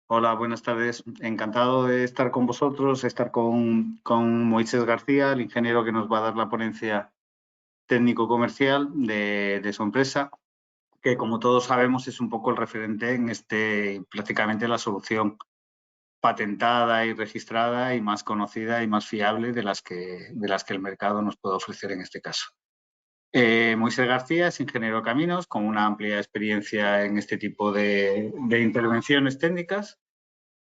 Hola, buenas tardes. Encantado de estar con vosotros, estar con Moisés García, el ingeniero que nos va a dar la ponencia técnico-comercial de su empresa, que como todos sabemos es un poco el referente en prácticamente la solución patentada y registrada y más conocida y más fiable de las que el mercado nos puede ofrecer en este caso. Moisés García es ingeniero de caminos con una amplia experiencia en este tipo de intervenciones técnicas.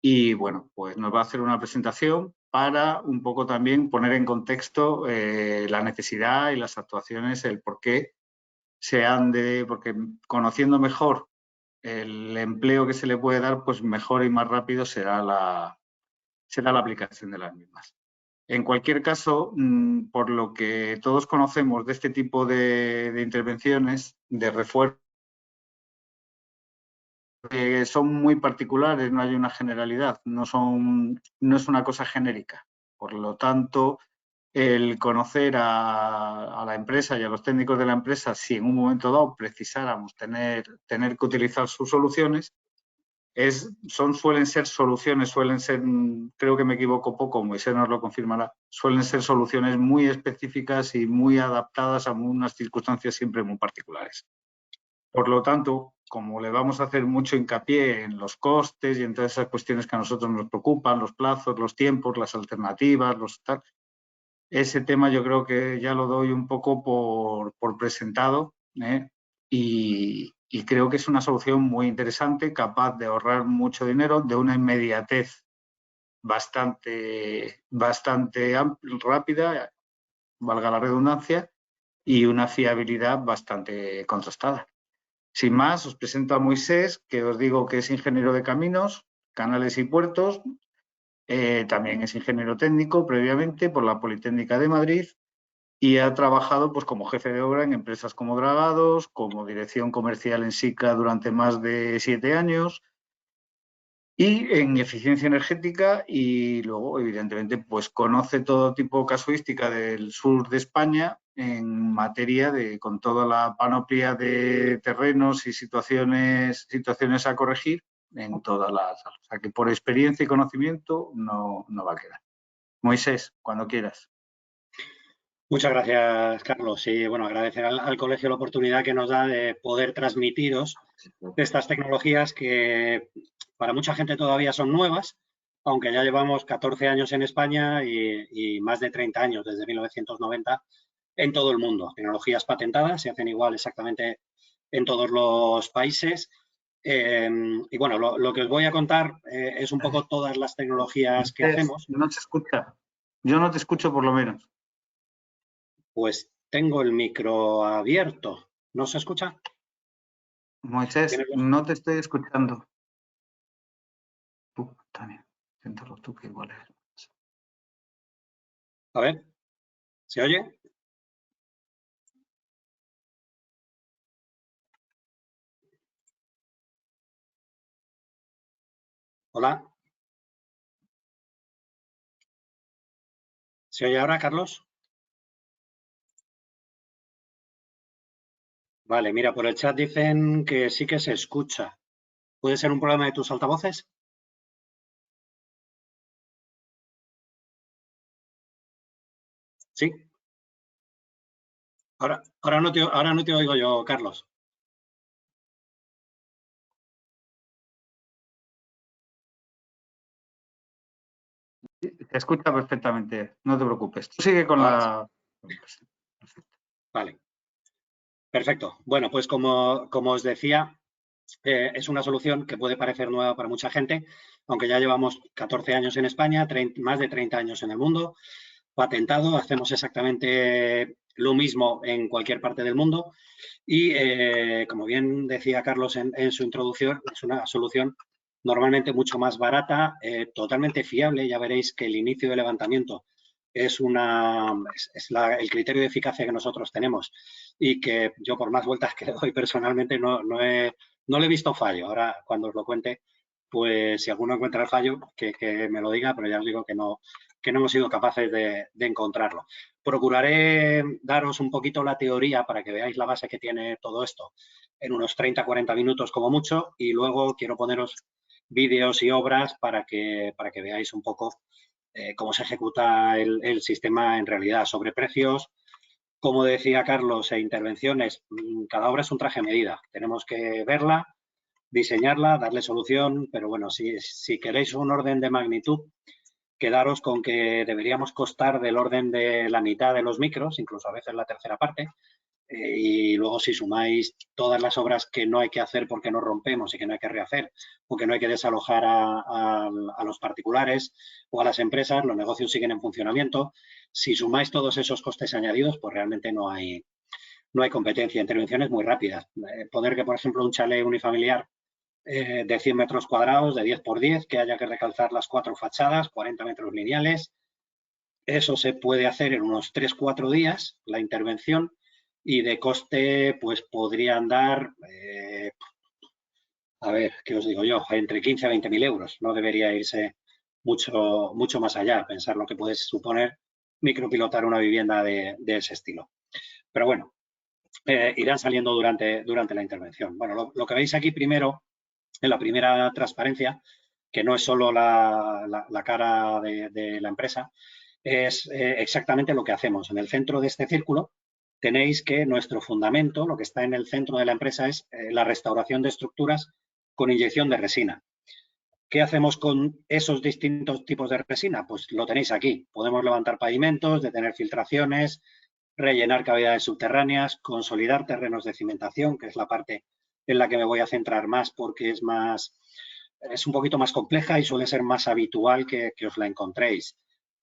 Y bueno, pues nos va a hacer una presentación para un poco también poner en contexto la necesidad y las actuaciones, el por qué porque conociendo mejor el empleo que se le puede dar, pues mejor y más rápido será la aplicación de las mismas. En cualquier caso, por lo que todos conocemos de este tipo de intervenciones, de refuerzo, son muy particulares, no hay una generalidad, no es una cosa genérica. Por lo tanto, el conocer a la empresa y a los técnicos de la empresa, si en un momento dado precisáramos tener que utilizar sus soluciones, suelen ser soluciones, creo que me equivoco poco, Moisés nos lo confirmará, suelen ser soluciones muy específicas y muy adaptadas a unas circunstancias siempre muy particulares. Por lo tanto, como le vamos a hacer mucho hincapié en los costes y en todas esas cuestiones que a nosotros nos preocupan, los plazos, los tiempos, las alternativas, ese tema yo creo que ya lo doy un poco por presentado, ¿eh? Y creo que es una solución muy interesante, capaz de ahorrar mucho dinero, de una inmediatez bastante rápida, valga la redundancia, y una fiabilidad bastante contrastada. Sin más, os presento a Moisés, que os digo que es ingeniero de caminos, canales y puertos. También es ingeniero técnico previamente por la Politécnica de Madrid y ha trabajado pues, como jefe de obra en empresas como Dragados, como dirección comercial en SICA durante más de 7 años y en eficiencia energética, y luego, evidentemente, pues conoce todo tipo de casuística del sur de España en materia con toda la panoplia de terrenos y situaciones a corregir en todas las... O sea, que por experiencia y conocimiento no va a quedar. Moisés, cuando quieras. Muchas gracias, Carlos. Y bueno, agradecer al colegio la oportunidad que nos da de poder transmitiros estas tecnologías que para mucha gente todavía son nuevas, aunque ya llevamos 14 años en España y más de 30 años, desde 1990, en todo el mundo. Tecnologías patentadas, se hacen igual exactamente en todos los países. Y bueno, lo que os voy a contar es un poco todas las tecnologías que hacemos. No se escucha. Yo no te escucho por lo menos. Pues tengo el micro abierto. ¿No se escucha? Moisés, no te estoy escuchando. También. Inténtalo tú, que igual es. A ver, ¿se oye? Hola. ¿Se oye ahora, Carlos? Vale, mira, por el chat dicen que sí que se escucha. ¿Puede ser un problema de tus altavoces? Sí. Ahora no te oigo yo, Carlos. Te escucha perfectamente, no te preocupes. Tú sigue con la... Vale. Perfecto. Bueno, pues como os decía, es una solución que puede parecer nueva para mucha gente, aunque ya llevamos 14 años en España, más de 30 años en el mundo, patentado, hacemos exactamente lo mismo en cualquier parte del mundo y, como bien decía Carlos en su introducción, es una solución normalmente mucho más barata, totalmente fiable. Ya veréis que el inicio de levantamiento es el criterio de eficacia que nosotros tenemos y que yo, por más vueltas que le doy personalmente, no le he visto fallo. Ahora, cuando os lo cuente, pues si alguno encuentra el fallo, que me lo diga, pero ya os digo que no hemos sido capaces de encontrarlo. Procuraré daros un poquito la teoría para que veáis la base que tiene todo esto en unos 30-40 minutos como mucho, y luego quiero poneros vídeos y obras para que veáis un poco cómo se ejecuta el sistema en realidad. Sobre precios, como decía Carlos, e intervenciones, cada obra es un traje a medida. Tenemos que verla, diseñarla, darle solución, pero bueno, si queréis un orden de magnitud, quedaros con que deberíamos costar del orden de la mitad de los micros, incluso a veces la tercera parte, y luego si sumáis todas las obras que no hay que hacer porque no rompemos y que no hay que rehacer, o que no hay que desalojar a los particulares o a las empresas, los negocios siguen en funcionamiento. Si sumáis todos esos costes añadidos, pues realmente no hay competencia. Intervenciones muy rápidas. Poner que, por ejemplo, un chalet unifamiliar de 100 metros cuadrados, de 10 por 10, que haya que recalzar las 4 fachadas, 40 metros lineales. Eso se puede hacer en unos 3-4 días, la intervención, y de coste, pues podría andar, a ver, ¿qué os digo yo? Entre 15 a 20.000 euros. No debería irse mucho más allá, pensar lo que puede suponer micropilotar una vivienda de ese estilo. Pero bueno, irán saliendo durante la intervención. Bueno, lo que veis aquí primero, en la primera transparencia, que no es solo la cara de la empresa, es exactamente lo que hacemos. En el centro de este círculo tenéis que nuestro fundamento, lo que está en el centro de la empresa, es la restauración de estructuras con inyección de resina. ¿Qué hacemos con esos distintos tipos de resina? Pues lo tenéis aquí. Podemos levantar pavimentos, detener filtraciones, rellenar cavidades subterráneas, consolidar terrenos de cimentación, que es la parte en la que me voy a centrar más porque es un poquito más compleja y suele ser más habitual que os la encontréis.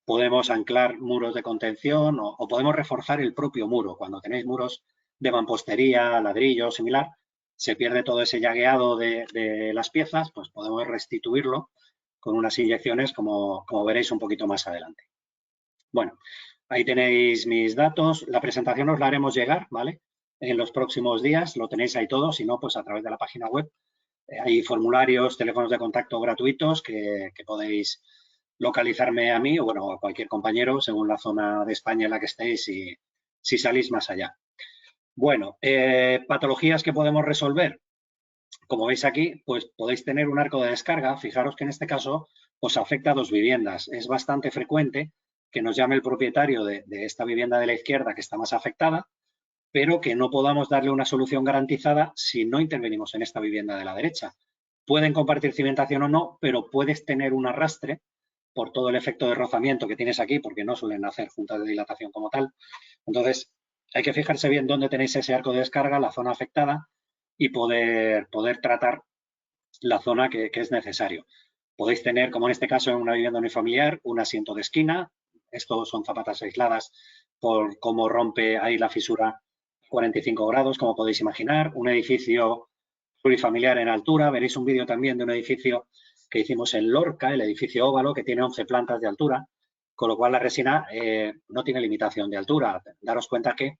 Podemos anclar muros de contención o podemos reforzar el propio muro. Cuando tenéis muros de mampostería, ladrillo, similar, se pierde todo ese llagueado de las piezas, pues podemos restituirlo con unas inyecciones como veréis un poquito más adelante. Bueno, ahí tenéis mis datos. La presentación os la haremos llegar, ¿vale? En los próximos días, lo tenéis ahí todo, si no, pues a través de la página web. Hay formularios, teléfonos de contacto gratuitos que podéis localizarme a mí o bueno, a cualquier compañero según la zona de España en la que estéis y si salís más allá. Bueno, patologías que podemos resolver. Como veis aquí, pues podéis tener un arco de descarga. Fijaros que en este caso os afecta a 2 viviendas. Es bastante frecuente que nos llame el propietario de esta vivienda de la izquierda que está más afectada, pero que no podamos darle una solución garantizada si no intervenimos en esta vivienda de la derecha. Pueden compartir cimentación o no, pero puedes tener un arrastre por todo el efecto de rozamiento que tienes aquí, porque no suelen hacer juntas de dilatación como tal. Entonces, hay que fijarse bien dónde tenéis ese arco de descarga, la zona afectada, y poder tratar la zona que es necesario. Podéis tener, como en este caso en una vivienda unifamiliar, un asiento de esquina. Estos son zapatas aisladas por cómo rompe ahí la fisura 45 grados, como podéis imaginar. Un edificio plurifamiliar en altura. Veréis un vídeo también de un edificio que hicimos en Lorca, el edificio óvalo, que tiene 11 plantas de altura, con lo cual la resina no tiene limitación de altura. Daros cuenta que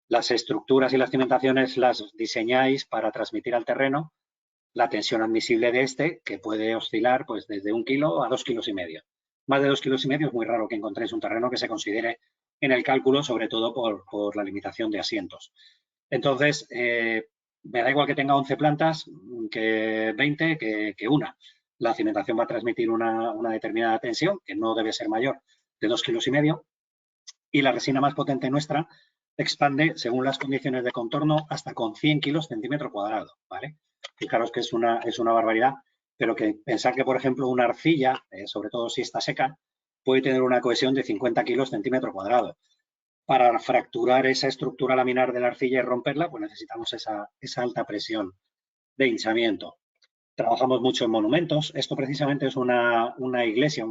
las estructuras y las cimentaciones las diseñáis para transmitir al terreno la tensión admisible de este, que puede oscilar pues desde 1 kilo a 2,5 kilos. Más de 2,5 kilos es muy raro que encontréis un terreno que se considere en el cálculo, sobre todo por la limitación de asientos. Entonces, me da igual que tenga 11 plantas que 20 que una. La cimentación va a transmitir una determinada tensión, que no debe ser mayor de 2,5 kilos, y la resina más potente nuestra expande, según las condiciones de contorno, hasta con 100 kilos centímetro cuadrado, ¿vale? Fijaros que es una barbaridad, pero que pensar que, por ejemplo, una arcilla, sobre todo si está seca, puede tener una cohesión de 50 kilos centímetro cuadrado. Para fracturar esa estructura laminar de la arcilla y romperla, pues necesitamos esa alta presión de hinchamiento. Trabajamos mucho en monumentos. Esto precisamente es una iglesia,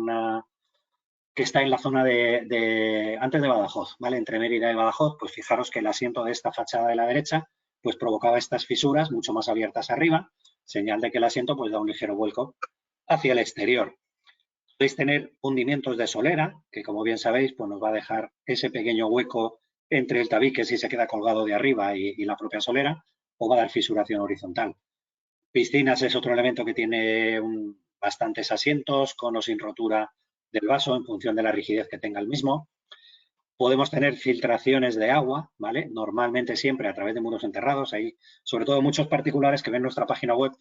que está en la zona antes de Badajoz, ¿vale? Entre Mérida y Badajoz, pues fijaros que el asiento de esta fachada de la derecha pues provocaba estas fisuras mucho más abiertas arriba, señal de que el asiento pues da un ligero vuelco hacia el exterior. Podéis tener hundimientos de solera, que como bien sabéis, pues nos va a dejar ese pequeño hueco entre el tabique si se queda colgado de arriba y la propia solera, o va a dar fisuración horizontal. Piscinas es otro elemento que tiene bastantes asientos, con o sin rotura del vaso en función de la rigidez que tenga el mismo. Podemos tener filtraciones de agua, ¿vale? Normalmente siempre a través de muros enterrados. Hay, sobre todo, muchos particulares que ven nuestra página web,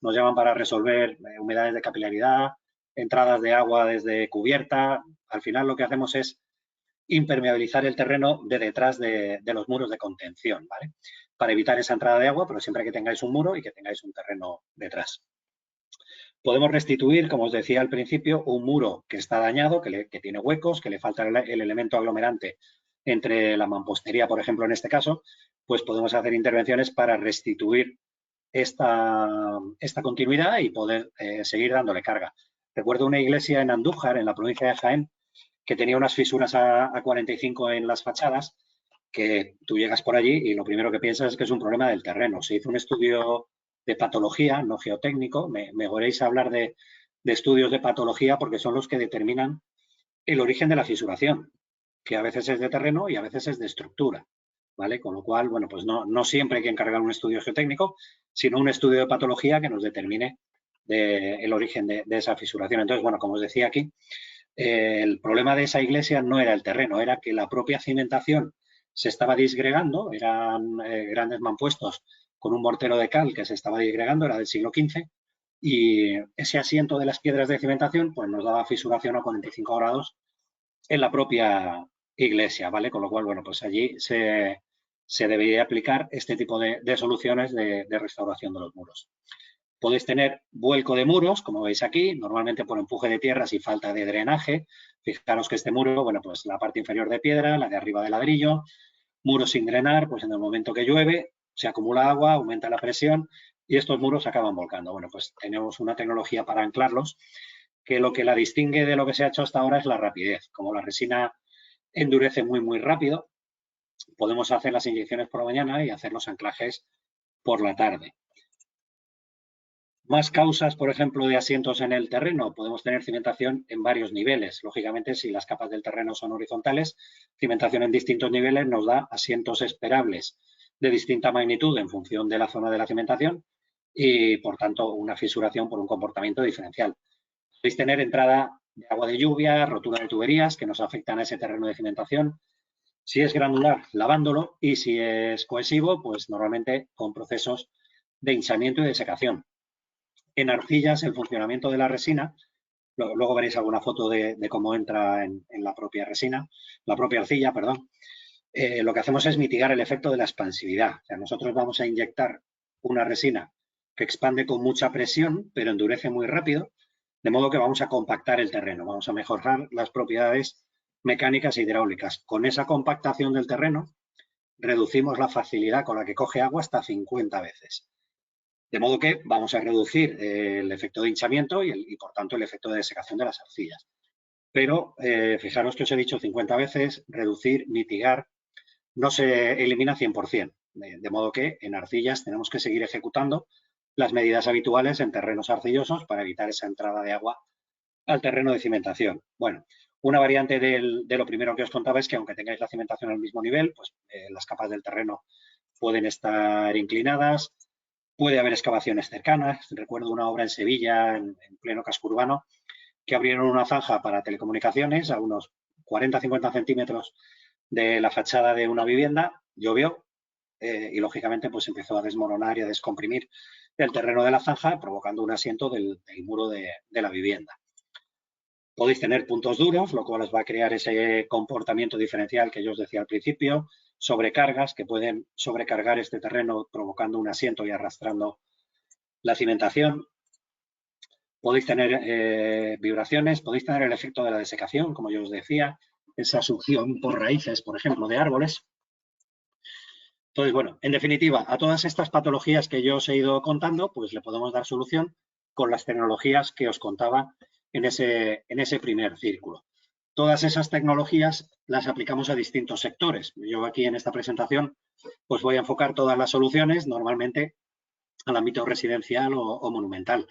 nos llaman para resolver humedades de capilaridad, entradas de agua desde cubierta. Al final lo que hacemos es impermeabilizar el terreno de detrás de los muros de contención, ¿vale? Para evitar esa entrada de agua, pero siempre que tengáis un muro y que tengáis un terreno detrás. Podemos restituir, como os decía al principio, un muro que está dañado, que tiene huecos, que le falta el elemento aglomerante entre la mampostería, por ejemplo, en este caso, pues podemos hacer intervenciones para restituir esta continuidad y poder seguir dándole carga. Recuerdo una iglesia en Andújar, en la provincia de Jaén, que tenía unas fisuras a 45 en las fachadas, que tú llegas por allí y lo primero que piensas es que es un problema del terreno. Se hizo un estudio de patología, no geotécnico. Me oiréis hablar de estudios de patología porque son los que determinan el origen de la fisuración, que a veces es de terreno y a veces es de estructura, ¿vale? Con lo cual, bueno, pues no siempre hay que encargar un estudio geotécnico, sino un estudio de patología que nos determine el origen de esa fisuración. Entonces, bueno, como os decía aquí, el problema de esa iglesia no era el terreno, era que la propia cimentación se estaba disgregando, eran grandes mampuestos con un mortero de cal que se estaba disgregando, era del siglo XV, y ese asiento de las piedras de cimentación pues nos daba fisuración a 45 grados en la propia iglesia, ¿vale? Con lo cual, bueno, pues allí se debería aplicar este tipo de soluciones de restauración de los muros. Podéis tener vuelco de muros, como veis aquí, normalmente por empuje de tierras y falta de drenaje. Fijaros que este muro, bueno, pues la parte inferior de piedra, la de arriba de ladrillo, muro sin drenar, pues en el momento que llueve se acumula agua, aumenta la presión y estos muros se acaban volcando. Bueno, pues tenemos una tecnología para anclarlos que lo que la distingue de lo que se ha hecho hasta ahora es la rapidez. Como la resina endurece muy rápido, podemos hacer las inyecciones por la mañana y hacer los anclajes por la tarde. Más causas, por ejemplo, de asientos en el terreno. Podemos tener cimentación en varios niveles. Lógicamente, si las capas del terreno son horizontales, cimentación en distintos niveles nos da asientos esperables de distinta magnitud en función de la zona de la cimentación y, por tanto, una fisuración por un comportamiento diferencial. Podéis tener entrada de agua de lluvia, rotura de tuberías que nos afectan a ese terreno de cimentación. Si es granular, lavándolo, y si es cohesivo, pues normalmente con procesos de hinchamiento y de secación. En arcillas, el funcionamiento de la resina, luego veréis alguna foto de cómo entra en la propia resina, la propia arcilla, perdón. Lo que hacemos es mitigar el efecto de la expansividad. O sea, nosotros vamos a inyectar una resina que expande con mucha presión, pero endurece muy rápido, de modo que vamos a compactar el terreno, vamos a mejorar las propiedades mecánicas e hidráulicas. Con esa compactación del terreno, reducimos la facilidad con la que coge agua hasta 50 veces. De modo que vamos a reducir el efecto de hinchamiento y, por tanto, el efecto de desecación de las arcillas. Pero fijaros que os he dicho 50 veces, reducir, mitigar, no se elimina 100%. De modo que en arcillas tenemos que seguir ejecutando las medidas habituales en terrenos arcillosos para evitar esa entrada de agua al terreno de cimentación. Bueno, una variante de lo primero que os contaba es que aunque tengáis la cimentación al mismo nivel, pues las capas del terreno pueden estar inclinadas. Puede haber excavaciones cercanas. Recuerdo una obra en Sevilla, en pleno casco urbano, que abrieron una zanja para telecomunicaciones a unos 40-50 centímetros de la fachada de una vivienda. Llovió y, lógicamente, pues empezó a desmoronar y a descomprimir el terreno de la zanja, provocando un asiento del muro de la vivienda. Podéis tener puntos duros, lo cual os va a crear ese comportamiento diferencial que yo os decía al principio, sobrecargas que pueden sobrecargar este terreno provocando un asiento y arrastrando la cimentación. Podéis tener vibraciones, podéis tener el efecto de la desecación, como yo os decía, esa succión por raíces, por ejemplo, de árboles. Entonces, bueno, en definitiva, a todas estas patologías que yo os he ido contando, pues le podemos dar solución con las tecnologías que os contaba en ese primer círculo. Todas esas tecnologías las aplicamos a distintos sectores. Yo aquí en esta presentación pues voy a enfocar todas las soluciones normalmente al ámbito residencial o monumental,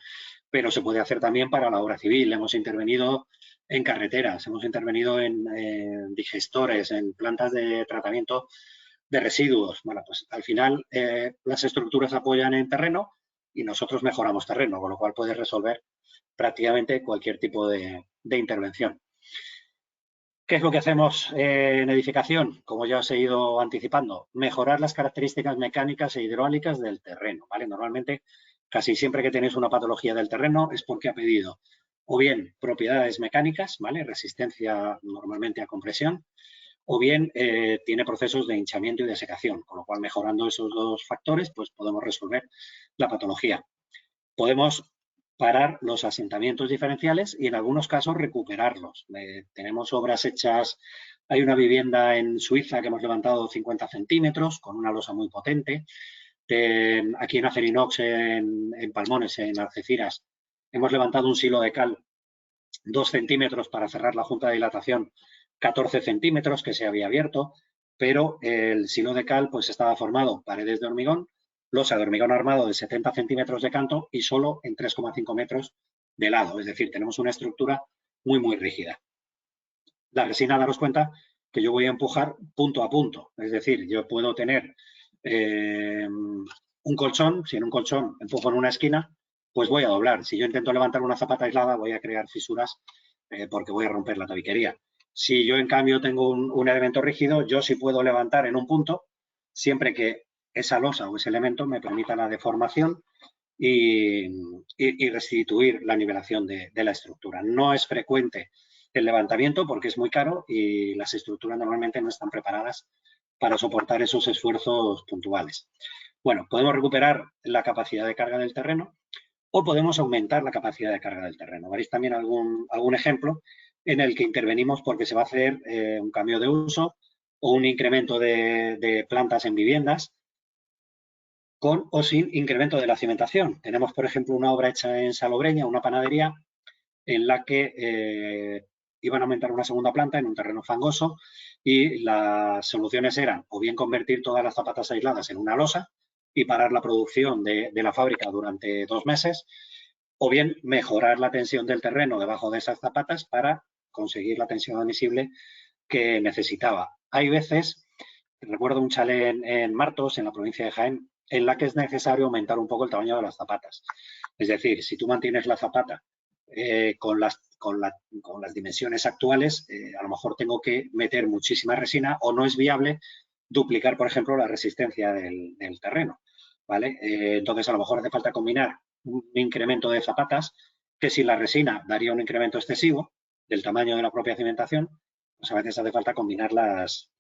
pero se puede hacer también para la obra civil. Hemos intervenido en carreteras, hemos intervenido en digestores, en plantas de tratamiento de residuos. Bueno, pues al final las estructuras apoyan en terreno y nosotros mejoramos terreno, con lo cual puedes resolver prácticamente cualquier tipo de intervención. ¿Qué es lo que hacemos en edificación? Como ya os he ido anticipando, mejorar las características mecánicas e hidráulicas del terreno, ¿vale? Normalmente, casi siempre que tenéis una patología del terreno es porque ha pedido o bien propiedades mecánicas, ¿vale? Resistencia normalmente a compresión, o bien tiene procesos de hinchamiento y desecación, con lo cual mejorando esos dos factores, pues podemos resolver la patología. Podemos parar los asentamientos diferenciales y en algunos casos recuperarlos. Tenemos obras hechas, hay una vivienda en Suiza que hemos levantado 50 centímetros con una losa muy potente. Aquí en Acerinox, en Palmones, en Algeciras, hemos levantado un silo de cal 2 centímetros para cerrar la junta de dilatación, 14 centímetros que se había abierto, pero el silo de cal pues estaba formado paredes de hormigón, losa de hormigón armado de 70 centímetros de canto y solo en 3,5 metros de lado. Es decir, tenemos una estructura muy, muy rígida. La resina, daros cuenta que yo voy a empujar punto a punto. Es decir, yo puedo tener un colchón, si en un colchón empujo en una esquina, pues voy a doblar. Si yo intento levantar una zapata aislada, voy a crear fisuras porque voy a romper la tabiquería. Si yo, en cambio, tengo un elemento rígido, yo sí puedo levantar en un punto, siempre que esa losa o ese elemento me permita la deformación y restituir la nivelación de la estructura. No es frecuente el levantamiento porque es muy caro y las estructuras normalmente no están preparadas para soportar esos esfuerzos puntuales. Bueno, podemos recuperar la capacidad de carga del terreno o podemos aumentar la capacidad de carga del terreno. Veréis también algún ejemplo en el que intervenimos porque se va a hacer un cambio de uso o un incremento de plantas en viviendas con o sin incremento de la cimentación. Tenemos, por ejemplo, una obra hecha en Salobreña, una panadería, en la que iban a aumentar una segunda planta en un terreno fangoso y las soluciones eran o bien convertir todas las zapatas aisladas en una losa y parar la producción de la fábrica durante 2 meses, o bien mejorar la tensión del terreno debajo de esas zapatas para conseguir la tensión admisible que necesitaba. Hay veces, recuerdo un chalet en Martos, en la provincia de Jaén, en la que es necesario aumentar un poco el tamaño de las zapatas. Es decir, si tú mantienes la zapata con las dimensiones actuales, a lo mejor tengo que meter muchísima resina o no es viable duplicar, por ejemplo, la resistencia del terreno, ¿vale? Entonces, a lo mejor hace falta combinar un incremento de zapatas que sin la resina daría un incremento excesivo del tamaño de la propia cimentación, pues a veces hace falta combinar las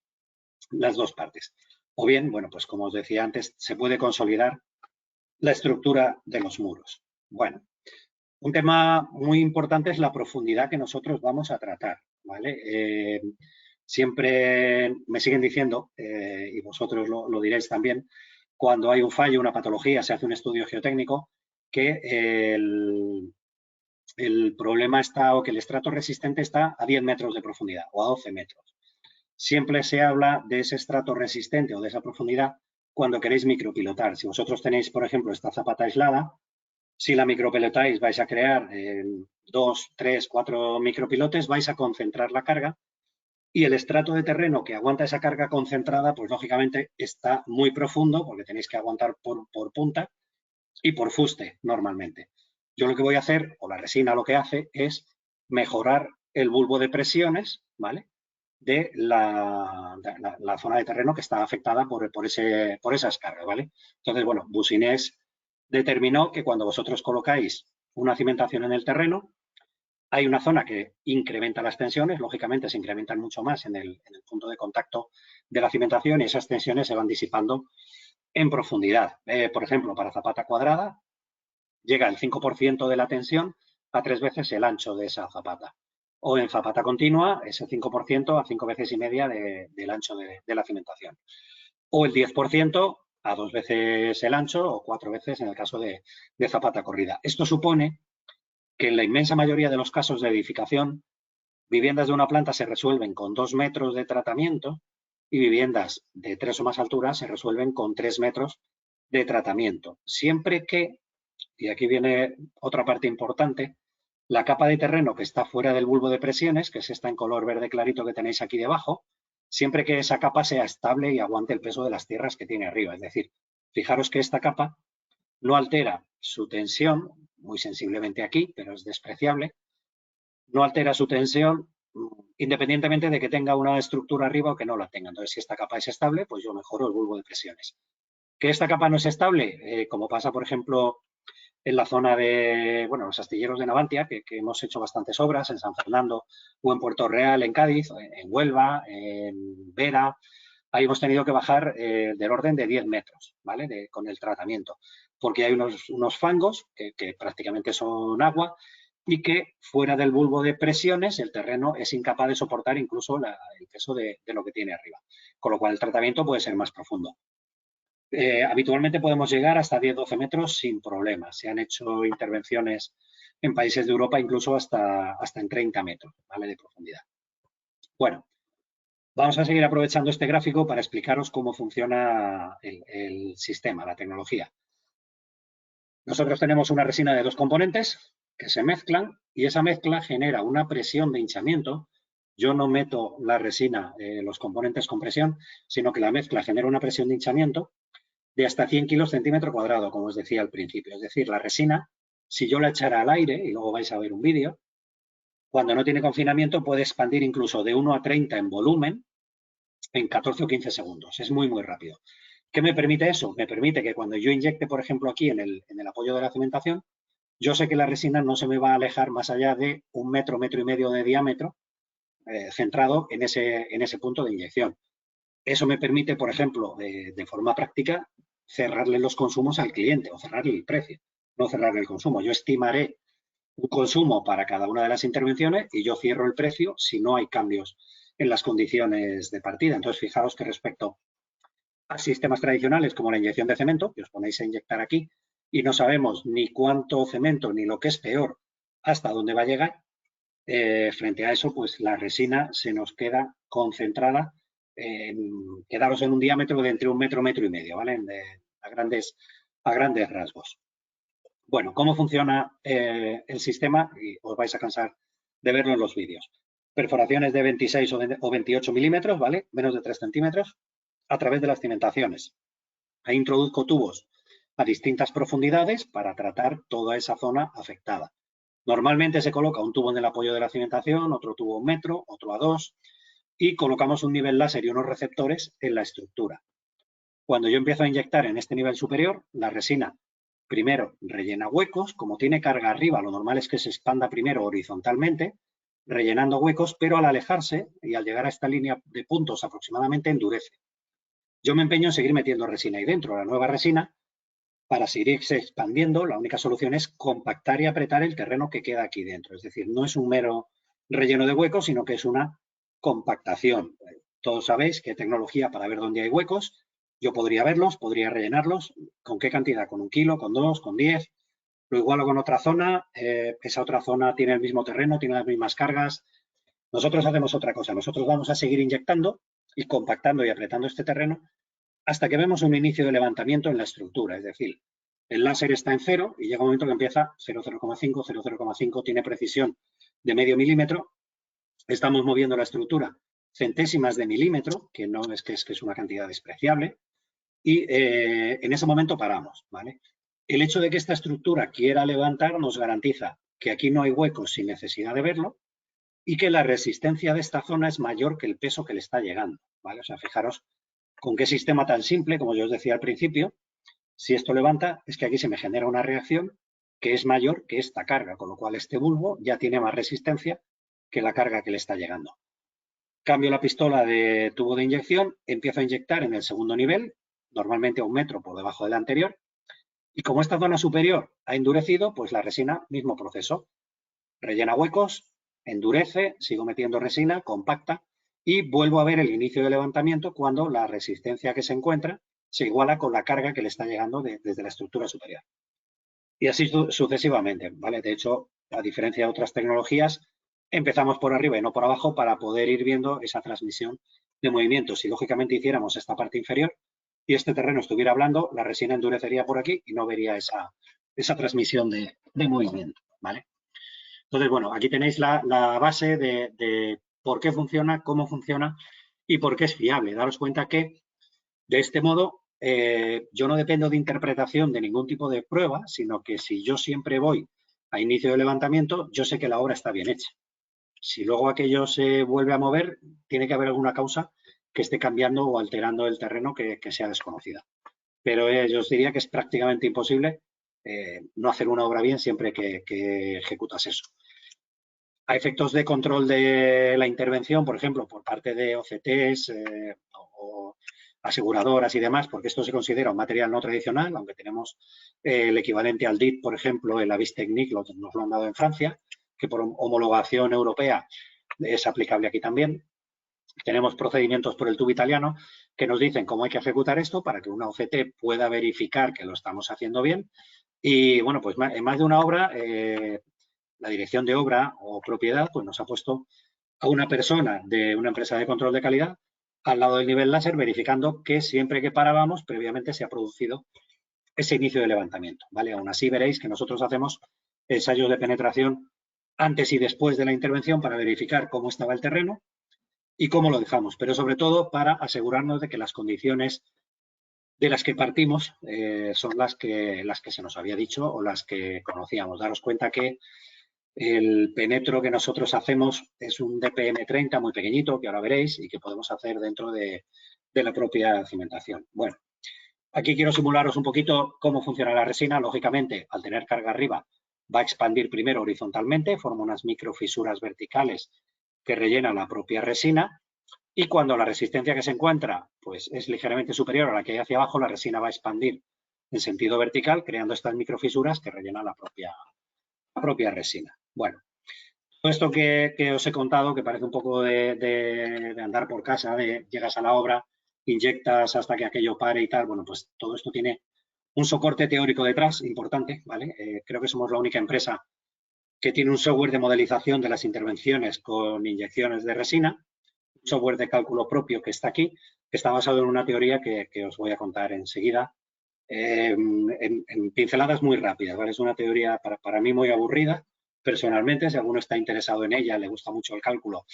dos partes. O bien, bueno, pues como os decía antes, se puede consolidar la estructura de los muros. Bueno, un tema muy importante es la profundidad que nosotros vamos a tratar, ¿vale? Siempre me siguen diciendo, y vosotros lo diréis también, cuando hay un fallo, una patología, se hace un estudio geotécnico, que el problema está o que el estrato resistente está a 10 metros de profundidad o a 12 metros. Siempre se habla de ese estrato resistente o de esa profundidad cuando queréis micropilotar. Si vosotros tenéis, por ejemplo, esta zapata aislada, si la micropilotáis vais a crear 2, 3, 4 micropilotes, vais a concentrar la carga y el estrato de terreno que aguanta esa carga concentrada, pues lógicamente está muy profundo porque tenéis que aguantar por punta y por fuste normalmente. Yo lo que voy a hacer, o la resina lo que hace, es mejorar el bulbo de presiones, ¿vale? De la zona de terreno que está afectada por esas cargas, ¿vale? Entonces, bueno, Business determinó que cuando vosotros colocáis una cimentación en el terreno, hay una zona que incrementa las tensiones, lógicamente se incrementan mucho más en el punto de contacto de la cimentación y esas tensiones se van disipando en profundidad. Por ejemplo, para zapata cuadrada, llega el 5% de la tensión a 3 veces el ancho de esa zapata. O en zapata continua, ese 5% a 5 veces y media del ancho de la cimentación. O el 10% a 2 veces el ancho o 4 veces en el caso de zapata corrida. Esto supone que en la inmensa mayoría de los casos de edificación, viviendas de una planta se resuelven con 2 metros de tratamiento y viviendas de 3 o más alturas se resuelven con 3 metros de tratamiento. Siempre que, y aquí viene otra parte importante, la capa de terreno que está fuera del bulbo de presiones, que es esta en color verde clarito que tenéis aquí debajo, siempre que esa capa sea estable y aguante el peso de las tierras que tiene arriba. Es decir, fijaros que esta capa no altera su tensión, muy sensiblemente aquí, pero es despreciable, no altera su tensión independientemente de que tenga una estructura arriba o que no la tenga. Entonces, si esta capa es estable, pues yo mejoro el bulbo de presiones. ¿Que esta capa no es estable? Como pasa, por ejemplo, en la zona de, bueno, los astilleros de Navantia, que hemos hecho bastantes obras en San Fernando o en Puerto Real, en Cádiz, en Huelva, en Vera. Ahí hemos tenido que bajar del orden de 10 metros, ¿vale? Con el tratamiento, porque hay unos fangos que prácticamente son agua y que fuera del bulbo de presiones el terreno es incapaz de soportar incluso el peso de lo que tiene arriba, con lo cual el tratamiento puede ser más profundo. Habitualmente podemos llegar hasta 10-12 metros sin problemas. Se han hecho intervenciones en países de Europa incluso hasta en 30 metros, ¿vale? De profundidad. Bueno, vamos a seguir aprovechando este gráfico para explicaros cómo funciona el sistema, la tecnología. Nosotros tenemos una resina de 2 componentes que se mezclan y esa mezcla genera una presión de hinchamiento. Yo no meto la resina, los componentes con presión, sino que la mezcla genera una presión de hinchamiento de hasta 100 kilos centímetro cuadrado, como os decía al principio. Es decir, la resina, si yo la echara al aire, y luego vais a ver un vídeo, cuando no tiene confinamiento puede expandir incluso de 1 a 30 en volumen en 14 o 15 segundos. Es muy, muy rápido. ¿Qué me permite eso? Me permite que cuando yo inyecte, por ejemplo, aquí en el apoyo de la cimentación, yo sé que la resina no se me va a alejar más allá de 1 metro, metro y medio de diámetro, centrado en ese punto de inyección. Eso me permite, por ejemplo, de forma práctica, cerrarle los consumos al cliente o cerrarle el precio, no cerrarle el consumo. Yo estimaré un consumo para cada una de las intervenciones y yo cierro el precio si no hay cambios en las condiciones de partida. Entonces, fijaos que respecto a sistemas tradicionales como la inyección de cemento, que os ponéis a inyectar aquí y no sabemos ni cuánto cemento ni lo que es peor hasta dónde va a llegar, frente a eso, pues la resina se nos queda concentrada quedaros en un diámetro de entre 1 metro, metro y medio, ¿vale? A grandes rasgos. Bueno, ¿cómo funciona el sistema? Y os vais a cansar de verlo en los vídeos. Perforaciones de 26 o 28 milímetros, ¿vale? Menos de 3 centímetros, a través de las cimentaciones. Ahí introduzco tubos a distintas profundidades para tratar toda esa zona afectada. Normalmente se coloca un tubo en el apoyo de la cimentación, otro tubo a 1 metro, otro a 2, y colocamos un nivel láser y unos receptores en la estructura. Cuando yo empiezo a inyectar en este nivel superior, la resina primero rellena huecos. Como tiene carga arriba, lo normal es que se expanda primero horizontalmente, rellenando huecos, pero al alejarse y al llegar a esta línea de puntos aproximadamente endurece. Yo me empeño en seguir metiendo resina ahí dentro. La nueva resina, para seguirse expandiendo, la única solución es compactar y apretar el terreno que queda aquí dentro. Es decir, no es un mero relleno de huecos, sino que es una compactación. Todos sabéis que hay tecnología para ver dónde hay huecos. Yo podría verlos, podría rellenarlos. ¿Con qué cantidad? ¿Con 1 kilo? ¿Con 2? ¿Con 10? Lo igualo con otra zona. Esa otra zona tiene el mismo terreno, tiene las mismas cargas. Nosotros hacemos otra cosa. Nosotros vamos a seguir inyectando y compactando y apretando este terreno hasta que vemos un inicio de levantamiento en la estructura. Es decir, el láser está en 0 y llega un momento que empieza 0,0,5, 0,0,5, tiene precisión de medio milímetro. Estamos moviendo la estructura centésimas de milímetro, que no es que es una cantidad despreciable, y en ese momento paramos, ¿vale? El hecho de que esta estructura quiera levantar nos garantiza que aquí no hay huecos sin necesidad de verlo y que la resistencia de esta zona es mayor que el peso que le está llegando, ¿vale? O sea, fijaros con qué sistema tan simple, como yo os decía al principio, si esto levanta, es que aquí se me genera una reacción que es mayor que esta carga, con lo cual este bulbo ya tiene más resistencia que la carga que le está llegando. Cambio la pistola de tubo de inyección, empiezo a inyectar en el segundo nivel, normalmente a 1 metro por debajo del anterior, y como esta zona superior ha endurecido, pues la resina, mismo proceso. Rellena huecos, endurece, sigo metiendo resina, compacta, y vuelvo a ver el inicio de levantamiento cuando la resistencia que se encuentra se iguala con la carga que le está llegando desde la estructura superior. Y así sucesivamente, ¿vale? De hecho, a diferencia de otras tecnologías, empezamos por arriba y no por abajo para poder ir viendo esa transmisión de movimiento. Si lógicamente hiciéramos esta parte inferior y este terreno estuviera blando, la resina endurecería por aquí y no vería esa transmisión de movimiento, ¿vale? Entonces, bueno, aquí tenéis la base de por qué funciona, cómo funciona y por qué es fiable. Daros cuenta que de este modo yo no dependo de interpretación de ningún tipo de prueba, sino que si yo siempre voy a inicio de levantamiento, yo sé que la obra está bien hecha. Si luego aquello se vuelve a mover, tiene que haber alguna causa que esté cambiando o alterando el terreno que sea desconocida. Pero yo os diría que es prácticamente imposible no hacer una obra bien siempre que ejecutas eso. A efectos de control de la intervención, por ejemplo, por parte de OCTs o aseguradoras y demás, porque esto se considera un material no tradicional, aunque tenemos el equivalente al DIT, por ejemplo, el Avis Technique, nos lo han dado en Francia, que por homologación europea es aplicable aquí también. Tenemos procedimientos por el TUV italiano que nos dicen cómo hay que ejecutar esto para que una OCT pueda verificar que lo estamos haciendo bien. Y bueno, pues en más de una obra, la dirección de obra o propiedad pues nos ha puesto a una persona de una empresa de control de calidad al lado del nivel láser verificando que siempre que parábamos previamente se ha producido ese inicio de levantamiento, ¿vale? Aún así veréis que nosotros hacemos ensayos de penetración antes y después de la intervención para verificar cómo estaba el terreno y cómo lo dejamos, pero sobre todo para asegurarnos de que las condiciones de las que partimos son las que se nos había dicho o las que conocíamos. Daros cuenta que el penetro que nosotros hacemos es un DPM30 muy pequeñito, que ahora veréis, y que podemos hacer dentro de la propia cimentación. Bueno, aquí quiero simularos un poquito cómo funciona la resina. Lógicamente, al tener carga arriba, va a expandir primero horizontalmente, forma unas microfisuras verticales que rellenan la propia resina, y cuando la resistencia que se encuentra pues, es ligeramente superior a la que hay hacia abajo, la resina va a expandir en sentido vertical, creando estas microfisuras que rellenan la propia resina. Bueno, todo esto que os he contado, que parece un poco de andar por casa, de llegas a la obra, inyectas hasta que aquello pare y tal, bueno, pues todo esto tiene un soporte teórico detrás importante, ¿vale? Creo que somos la única empresa que tiene un software de modelización de las intervenciones con inyecciones de resina, un software de cálculo propio que está aquí, que está basado en una teoría que os voy a contar enseguida, en pinceladas muy rápidas, ¿vale? Es una teoría para mí muy aburrida, personalmente. Si alguno está interesado en ella, le gusta mucho el cálculo,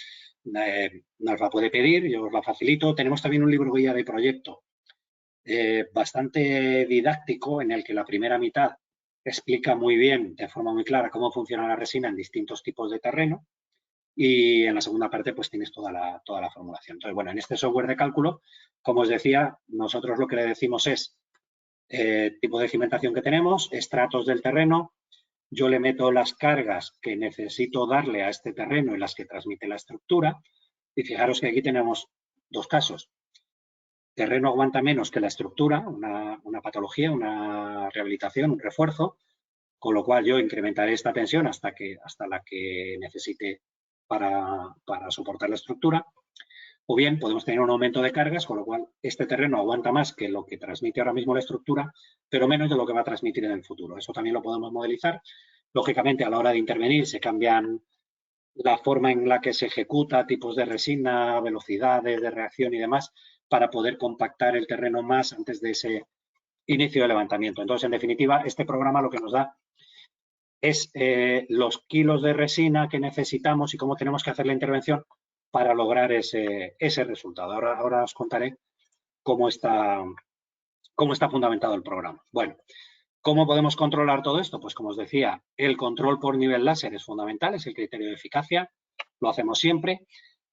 nos la puede pedir, yo os la facilito. Tenemos también un libro guía de proyecto bastante didáctico en el que la primera mitad explica muy bien, de forma muy clara, cómo funciona la resina en distintos tipos de terreno y en la segunda parte pues tienes toda la formulación. Entonces, bueno, en este software de cálculo, como os decía, nosotros lo que le decimos es tipo de cimentación que tenemos, estratos del terreno, yo le meto las cargas que necesito darle a este terreno y las que transmite la estructura, y fijaros que aquí tenemos dos casos. Terreno aguanta menos que la estructura, una patología, una rehabilitación, un refuerzo, con lo cual yo incrementaré esta tensión hasta la que necesite para soportar la estructura. O bien podemos tener un aumento de cargas, con lo cual este terreno aguanta más que lo que transmite ahora mismo la estructura, pero menos de lo que va a transmitir en el futuro. Eso también lo podemos modelizar. Lógicamente, a la hora de intervenir se cambian la forma en la que se ejecuta, tipos de resina, velocidades de reacción y demás, para poder compactar el terreno más antes de ese inicio de levantamiento. Entonces, en definitiva, este programa lo que nos da es los kilos de resina que necesitamos y cómo tenemos que hacer la intervención para lograr ese resultado. Ahora os contaré cómo está fundamentado el programa. Bueno, ¿cómo podemos controlar todo esto? Pues como os decía, el control por nivel láser es fundamental, es el criterio de eficacia, lo hacemos siempre.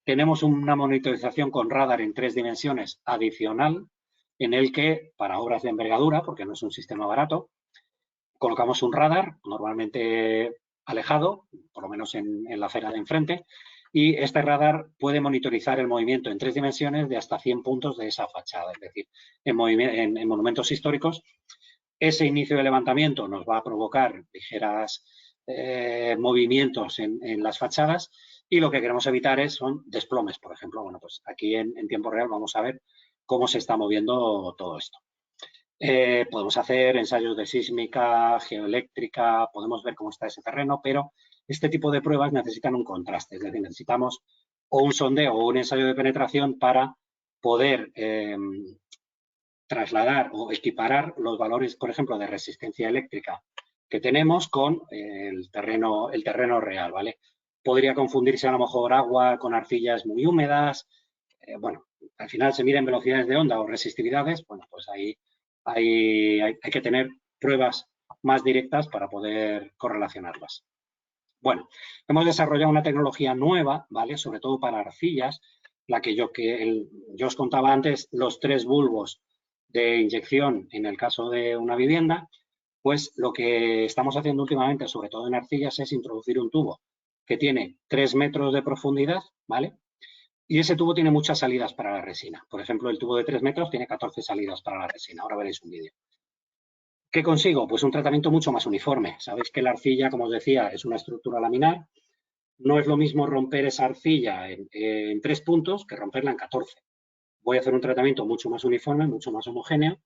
Tenemos una monitorización con radar en 3 dimensiones adicional, en el que, para obras de envergadura, porque no es un sistema barato, colocamos un radar, normalmente alejado, por lo menos en la acera de enfrente, y este radar puede monitorizar el movimiento en 3 dimensiones de hasta 100 puntos de esa fachada. Es decir, en monumentos históricos, ese inicio de levantamiento nos va a provocar ligeros movimientos en las fachadas y lo que queremos evitar son desplomes, por ejemplo. Bueno, pues aquí en tiempo real vamos a ver cómo se está moviendo todo esto. Podemos hacer ensayos de sísmica, geoeléctrica, podemos ver cómo está ese terreno, pero este tipo de pruebas necesitan un contraste, es decir, necesitamos o un sondeo o un ensayo de penetración para poder trasladar o equiparar los valores, por ejemplo, de resistencia eléctrica que tenemos con el terreno real, ¿vale? Podría confundirse a lo mejor agua con arcillas muy húmedas. Bueno, al final se miden velocidades de onda o resistividades. Bueno, pues ahí hay que tener pruebas más directas para poder correlacionarlas. Bueno, hemos desarrollado una tecnología nueva, ¿vale? Sobre todo para arcillas, la que yo os contaba antes, los 3 bulbos de inyección en el caso de una vivienda, pues lo que estamos haciendo últimamente, sobre todo en arcillas, es introducir un tubo que tiene 3 metros de profundidad, ¿vale? Y ese tubo tiene muchas salidas para la resina. Por ejemplo, el tubo de 3 metros tiene 14 salidas para la resina. Ahora veréis un vídeo. ¿Qué consigo? Pues un tratamiento mucho más uniforme. Sabéis que la arcilla, como os decía, es una estructura laminar. No es lo mismo romper esa arcilla en 3 puntos que romperla en 14. Voy a hacer un tratamiento mucho más uniforme, mucho más homogéneo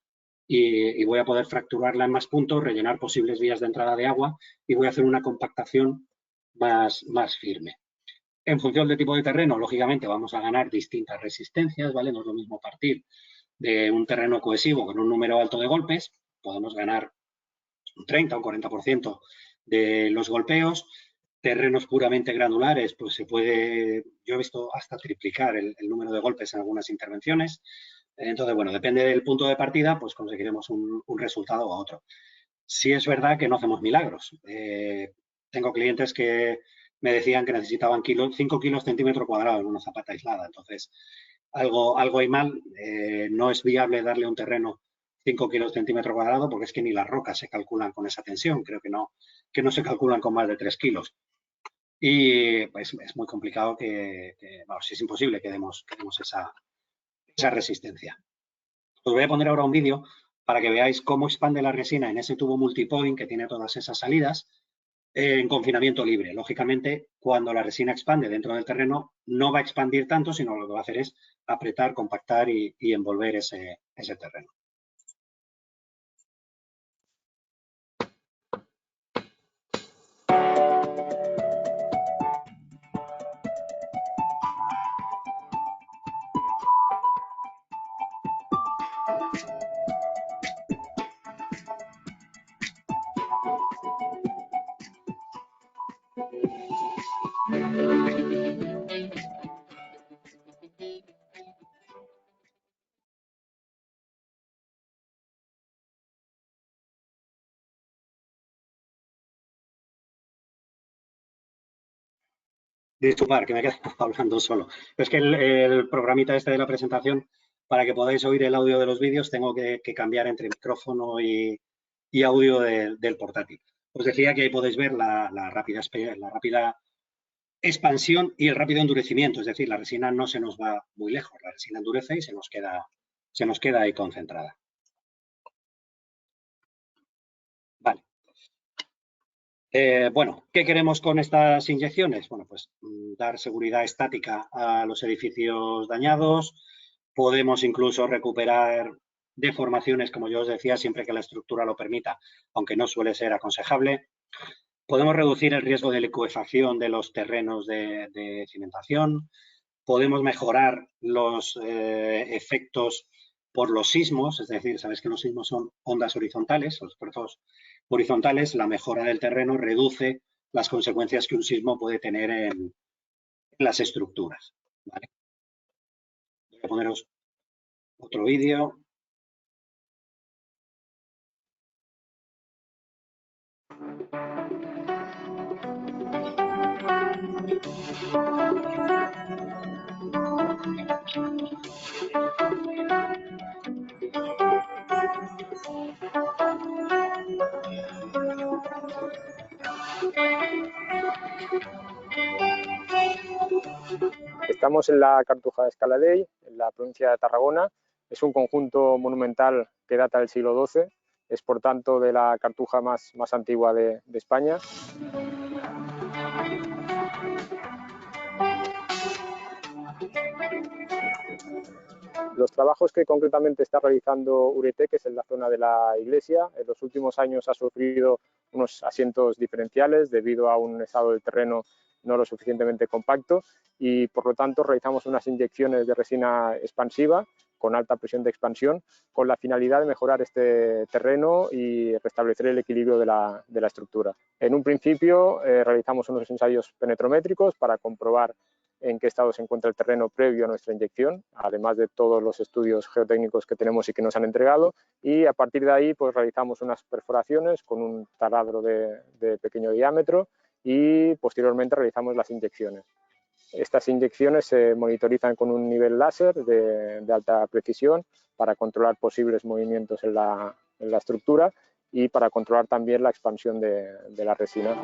y voy a poder fracturarla en más puntos, rellenar posibles vías de entrada de agua y voy a hacer una compactación más firme. En función del tipo de terreno, lógicamente, vamos a ganar distintas resistencias, ¿vale? No es lo mismo partir de un terreno cohesivo con un número alto de golpes, podemos ganar un 30 o un 40% de los golpeos. Terrenos puramente granulares, pues se puede, yo he visto hasta triplicar el número de golpes en algunas intervenciones. Entonces, bueno, depende del punto de partida, pues conseguiremos un resultado u otro. Sí es verdad que no hacemos milagros. Tengo clientes que me decían que necesitaban 5 kilos centímetro cuadrado en una zapata aislada. Entonces, algo hay mal. No es viable darle a un terreno 5 kilos centímetro cuadrado porque es que ni las rocas se calculan con esa tensión. Creo que no se calculan con más de 3 kilos. Y pues, es muy complicado vamos, es imposible que demos esa resistencia. Os voy a poner ahora un vídeo para que veáis cómo expande la resina en ese tubo multipoint que tiene todas esas salidas en confinamiento libre. Lógicamente, cuando la resina expande dentro del terreno, no va a expandir tanto, sino lo que va a hacer es apretar, compactar y envolver ese terreno. Disculpar, que me he quedado hablando solo. Es que el programita este de la presentación, para que podáis oír el audio de los vídeos, tengo que cambiar entre micrófono y audio del portátil. Os decía que ahí podéis ver la rápida expansión y el rápido endurecimiento, es decir, la resina no se nos va muy lejos, la resina endurece y se nos queda ahí concentrada. Vale. Bueno, ¿qué queremos con estas inyecciones? Bueno, pues dar seguridad estática a los edificios dañados. Podemos incluso recuperar deformaciones, como yo os decía, siempre que la estructura lo permita, aunque no suele ser aconsejable. Podemos reducir el riesgo de liquefacción de los terrenos de cimentación. Podemos mejorar los efectos por los sismos, es decir, sabéis que los sismos son ondas horizontales, los esfuerzos horizontales. La mejora del terreno reduce las consecuencias que un sismo puede tener en las estructuras. ¿Vale? Voy a poneros otro vídeo. Estamos en la Cartuja de Escaladei, en la provincia de Tarragona. Es un conjunto monumental que data del siglo XII. Es, por tanto, de la cartuja más antigua de España. Los trabajos que concretamente está realizando Uretec es en la zona de la iglesia. En los últimos años ha sufrido unos asientos diferenciales debido a un estado del terreno no lo suficientemente compacto y, por lo tanto, realizamos unas inyecciones de resina expansiva con alta presión de expansión con la finalidad de mejorar este terreno y restablecer el equilibrio de la estructura. En un principio realizamos unos ensayos penetrométricos para comprobar en qué estado se encuentra el terreno previo a nuestra inyección, además de todos los estudios geotécnicos que tenemos y que nos han entregado, y a partir de ahí pues realizamos unas perforaciones con un taladro de pequeño diámetro y posteriormente realizamos las inyecciones. Estas inyecciones se monitorizan con un nivel láser de alta precisión para controlar posibles movimientos en la estructura y para controlar también la expansión de la resina.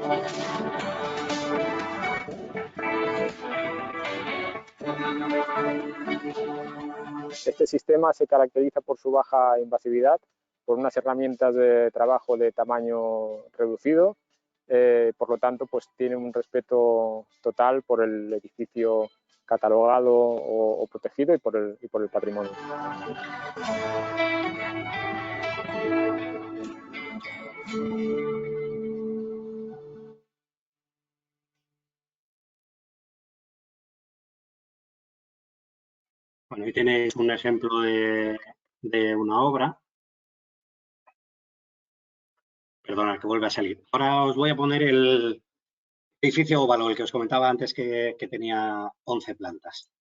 Este sistema se caracteriza por su baja invasividad, por unas herramientas de trabajo de tamaño reducido, por lo tanto pues tiene un respeto total por el edificio catalogado o protegido y por el patrimonio. Bueno, ahí tenéis un ejemplo de una obra. Perdona, que vuelve a salir. Ahora os voy a poner el edificio óvalo, el que os comentaba antes que tenía 11 plantas.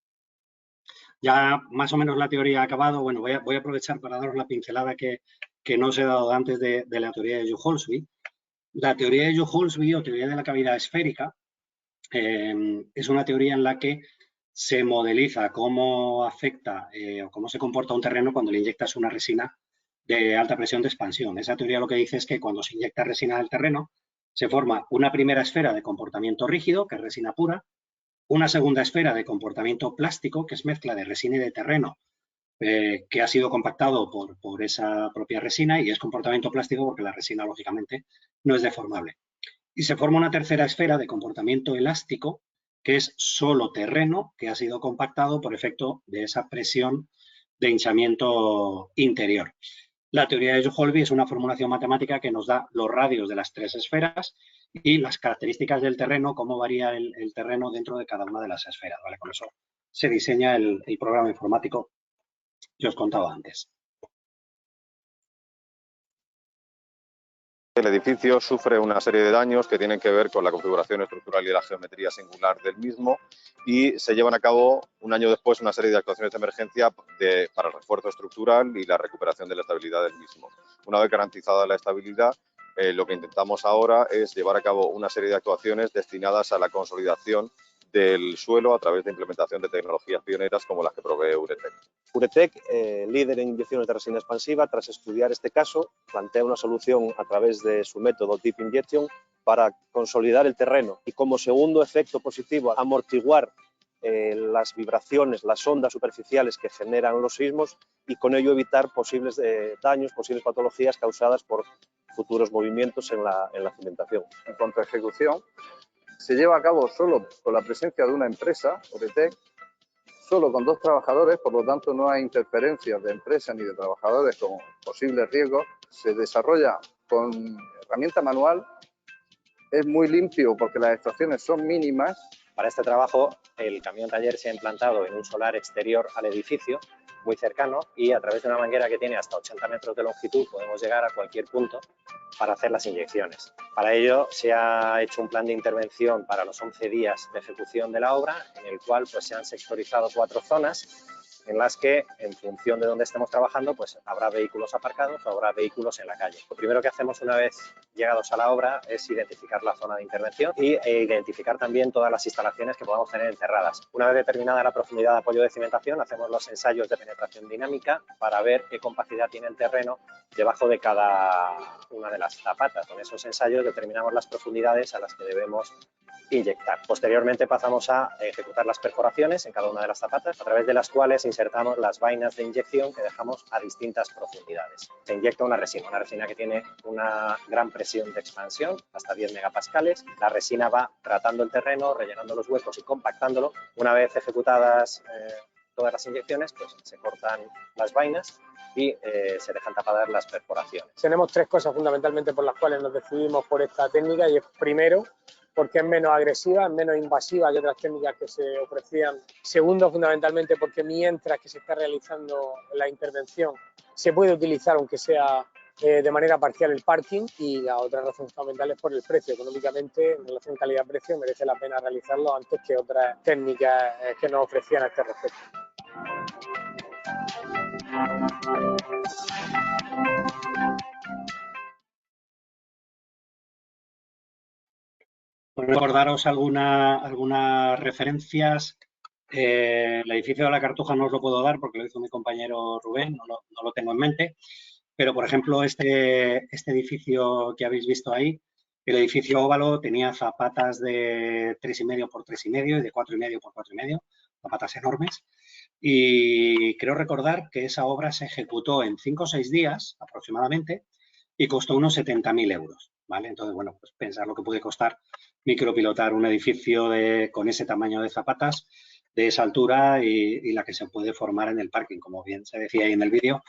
Ya más o menos la teoría ha acabado. Bueno, voy a aprovechar para daros la pincelada que no os he dado antes de la teoría de Juholsby. La teoría de Juholsby o teoría de la cavidad esférica es una teoría en la que se modeliza cómo afecta o cómo se comporta un terreno cuando le inyectas una resina de alta presión de expansión. Esa teoría lo que dice es que cuando se inyecta resina al terreno se forma una primera esfera de comportamiento rígido, que es resina pura, una segunda esfera de comportamiento plástico, que es mezcla de resina y de terreno, que ha sido compactado por esa propia resina, y es comportamiento plástico porque la resina, lógicamente, no es deformable. Y se forma una tercera esfera de comportamiento elástico, que es solo terreno que ha sido compactado por efecto de esa presión de hinchamiento interior. La teoría de Juholsby es una formulación matemática que nos da los radios de las tres esferas y las características del terreno, cómo varía el terreno dentro de cada una de las esferas, ¿vale? Con eso se diseña el programa informático que os contaba antes. El edificio sufre una serie de daños que tienen que ver con la configuración estructural y la geometría singular del mismo, y se llevan a cabo un año después una serie de actuaciones de emergencia para el refuerzo estructural y la recuperación de la estabilidad del mismo. Una vez garantizada la estabilidad, lo que intentamos ahora es llevar a cabo una serie de actuaciones destinadas a la consolidación del suelo a través de implementación de tecnologías pioneras como las que provee Uretec. Uretec, líder en inyecciones de resina expansiva, tras estudiar este caso, plantea una solución a través de su método Deep Injection para consolidar el terreno y, como segundo efecto positivo, amortiguar las vibraciones, las ondas superficiales que generan los sismos y con ello evitar posibles daños, posibles patologías causadas por futuros movimientos en la cimentación. En cuanto a ejecución, se lleva a cabo solo con la presencia de una empresa, Uretec, solo con 2 trabajadores, por lo tanto no hay interferencias de empresas ni de trabajadores con posibles riesgos. Se desarrolla con herramienta manual, es muy limpio porque las extracciones son mínimas. Para este trabajo, el camión taller se ha implantado en un solar exterior al edificio, muy cercano, y a través de una manguera que tiene hasta 80 metros de longitud podemos llegar a cualquier punto para hacer las inyecciones. Para ello se ha hecho un plan de intervención para los 11 días de ejecución de la obra, en el cual pues, se han sectorizado 4 zonas en las que, en función de dónde estemos trabajando, pues habrá vehículos aparcados o habrá vehículos en la calle. Lo primero que hacemos una vez llegados a la obra es identificar la zona de intervención e identificar también todas las instalaciones que podamos tener encerradas. Una vez determinada la profundidad de apoyo de cimentación, hacemos los ensayos de penetración dinámica para ver qué compacidad tiene el terreno debajo de cada una de las zapatas. Con esos ensayos determinamos las profundidades a las que debemos inyectar. Posteriormente pasamos a ejecutar las perforaciones en cada una de las zapatas, a través de las cuales insertamos las vainas de inyección que dejamos a distintas profundidades. Se inyecta una resina que tiene una gran presión de expansión, hasta 10 megapascales. La resina va tratando el terreno, rellenando los huecos y compactándolo. Una vez ejecutadas todas las inyecciones, pues se cortan las vainas y se dejan tapadas las perforaciones. Tenemos 3 cosas fundamentalmente por las cuales nos decidimos por esta técnica, y es primero, porque es menos agresiva, es menos invasiva que otras técnicas que se ofrecían. Segundo, fundamentalmente porque mientras que se está realizando la intervención se puede utilizar, aunque sea de manera parcial, el parking. Y la otra razón fundamental es por el precio. Económicamente, en relación calidad-precio, merece la pena realizarlo antes que otras técnicas que nos ofrecían a este respecto. Recordaros algunas referencias. El edificio de la Cartuja no os lo puedo dar porque lo hizo mi compañero Rubén, no lo tengo en mente. Pero, por ejemplo, este edificio que habéis visto ahí, el edificio óvalo tenía zapatas de 3,5 por 3,5 y de 4,5 por 4,5, zapatas enormes. Y creo recordar que esa obra se ejecutó en 5 o 6 días aproximadamente y costó unos 70.000 euros, ¿vale? Entonces, bueno, pues pensar lo que puede costar micropilotar un edificio con ese tamaño de zapatas, de esa altura y la que se puede formar en el parking, como bien se decía ahí en el vídeo.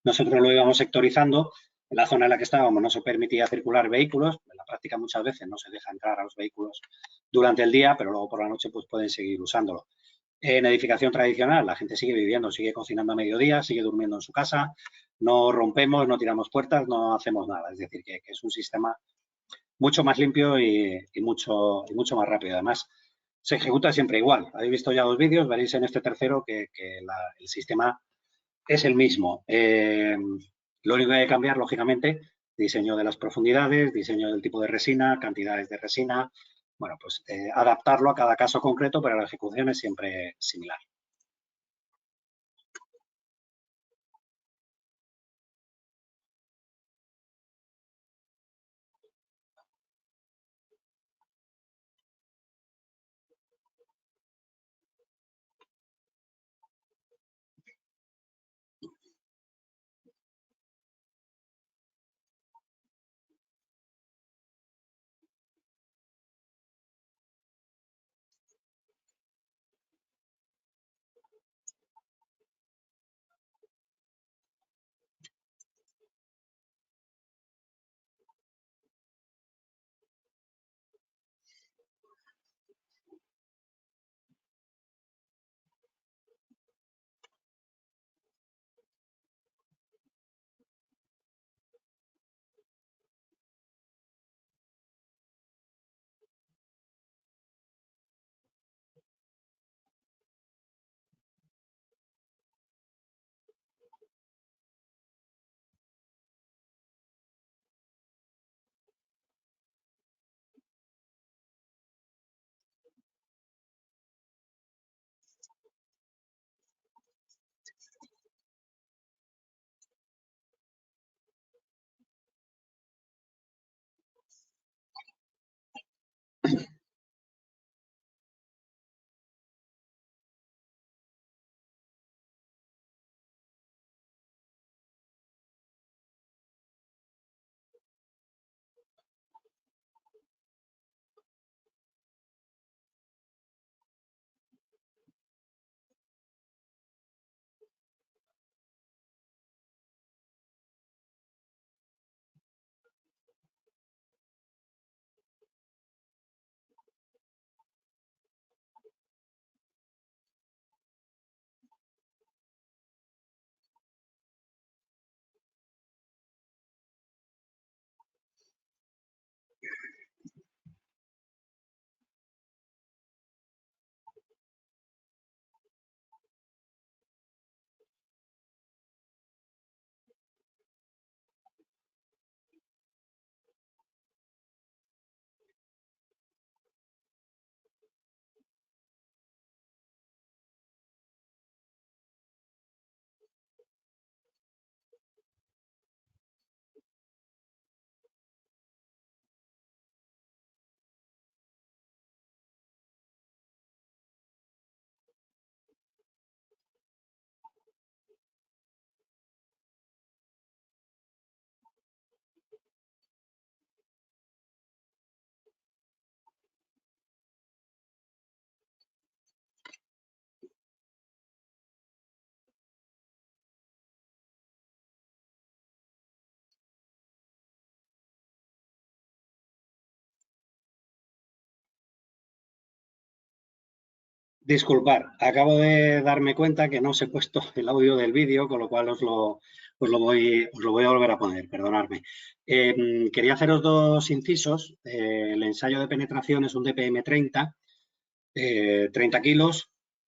Nosotros lo íbamos sectorizando. En la zona en la que estábamos no se permitía circular vehículos. En la práctica muchas veces no se deja entrar a los vehículos durante el día, pero luego por la noche pues pueden seguir usándolo. En edificación tradicional la gente sigue viviendo, sigue cocinando a mediodía, sigue durmiendo en su casa, no rompemos, no tiramos puertas, no hacemos nada. Es decir, que es un sistema mucho más limpio y mucho más rápido. Además, se ejecuta siempre igual. Habéis visto ya los vídeos, veréis en este tercero que el sistema es el mismo. Lo único que hay que cambiar, lógicamente, diseño de las profundidades, diseño del tipo de resina, cantidades de resina. Bueno, pues adaptarlo a cada caso concreto, pero la ejecución es siempre similar. Disculpar, acabo de darme cuenta que no os he puesto el audio del vídeo, con lo cual os lo voy a volver a poner, perdonadme. Quería haceros dos incisos. El ensayo de penetración es un DPM 30, 30 kilos,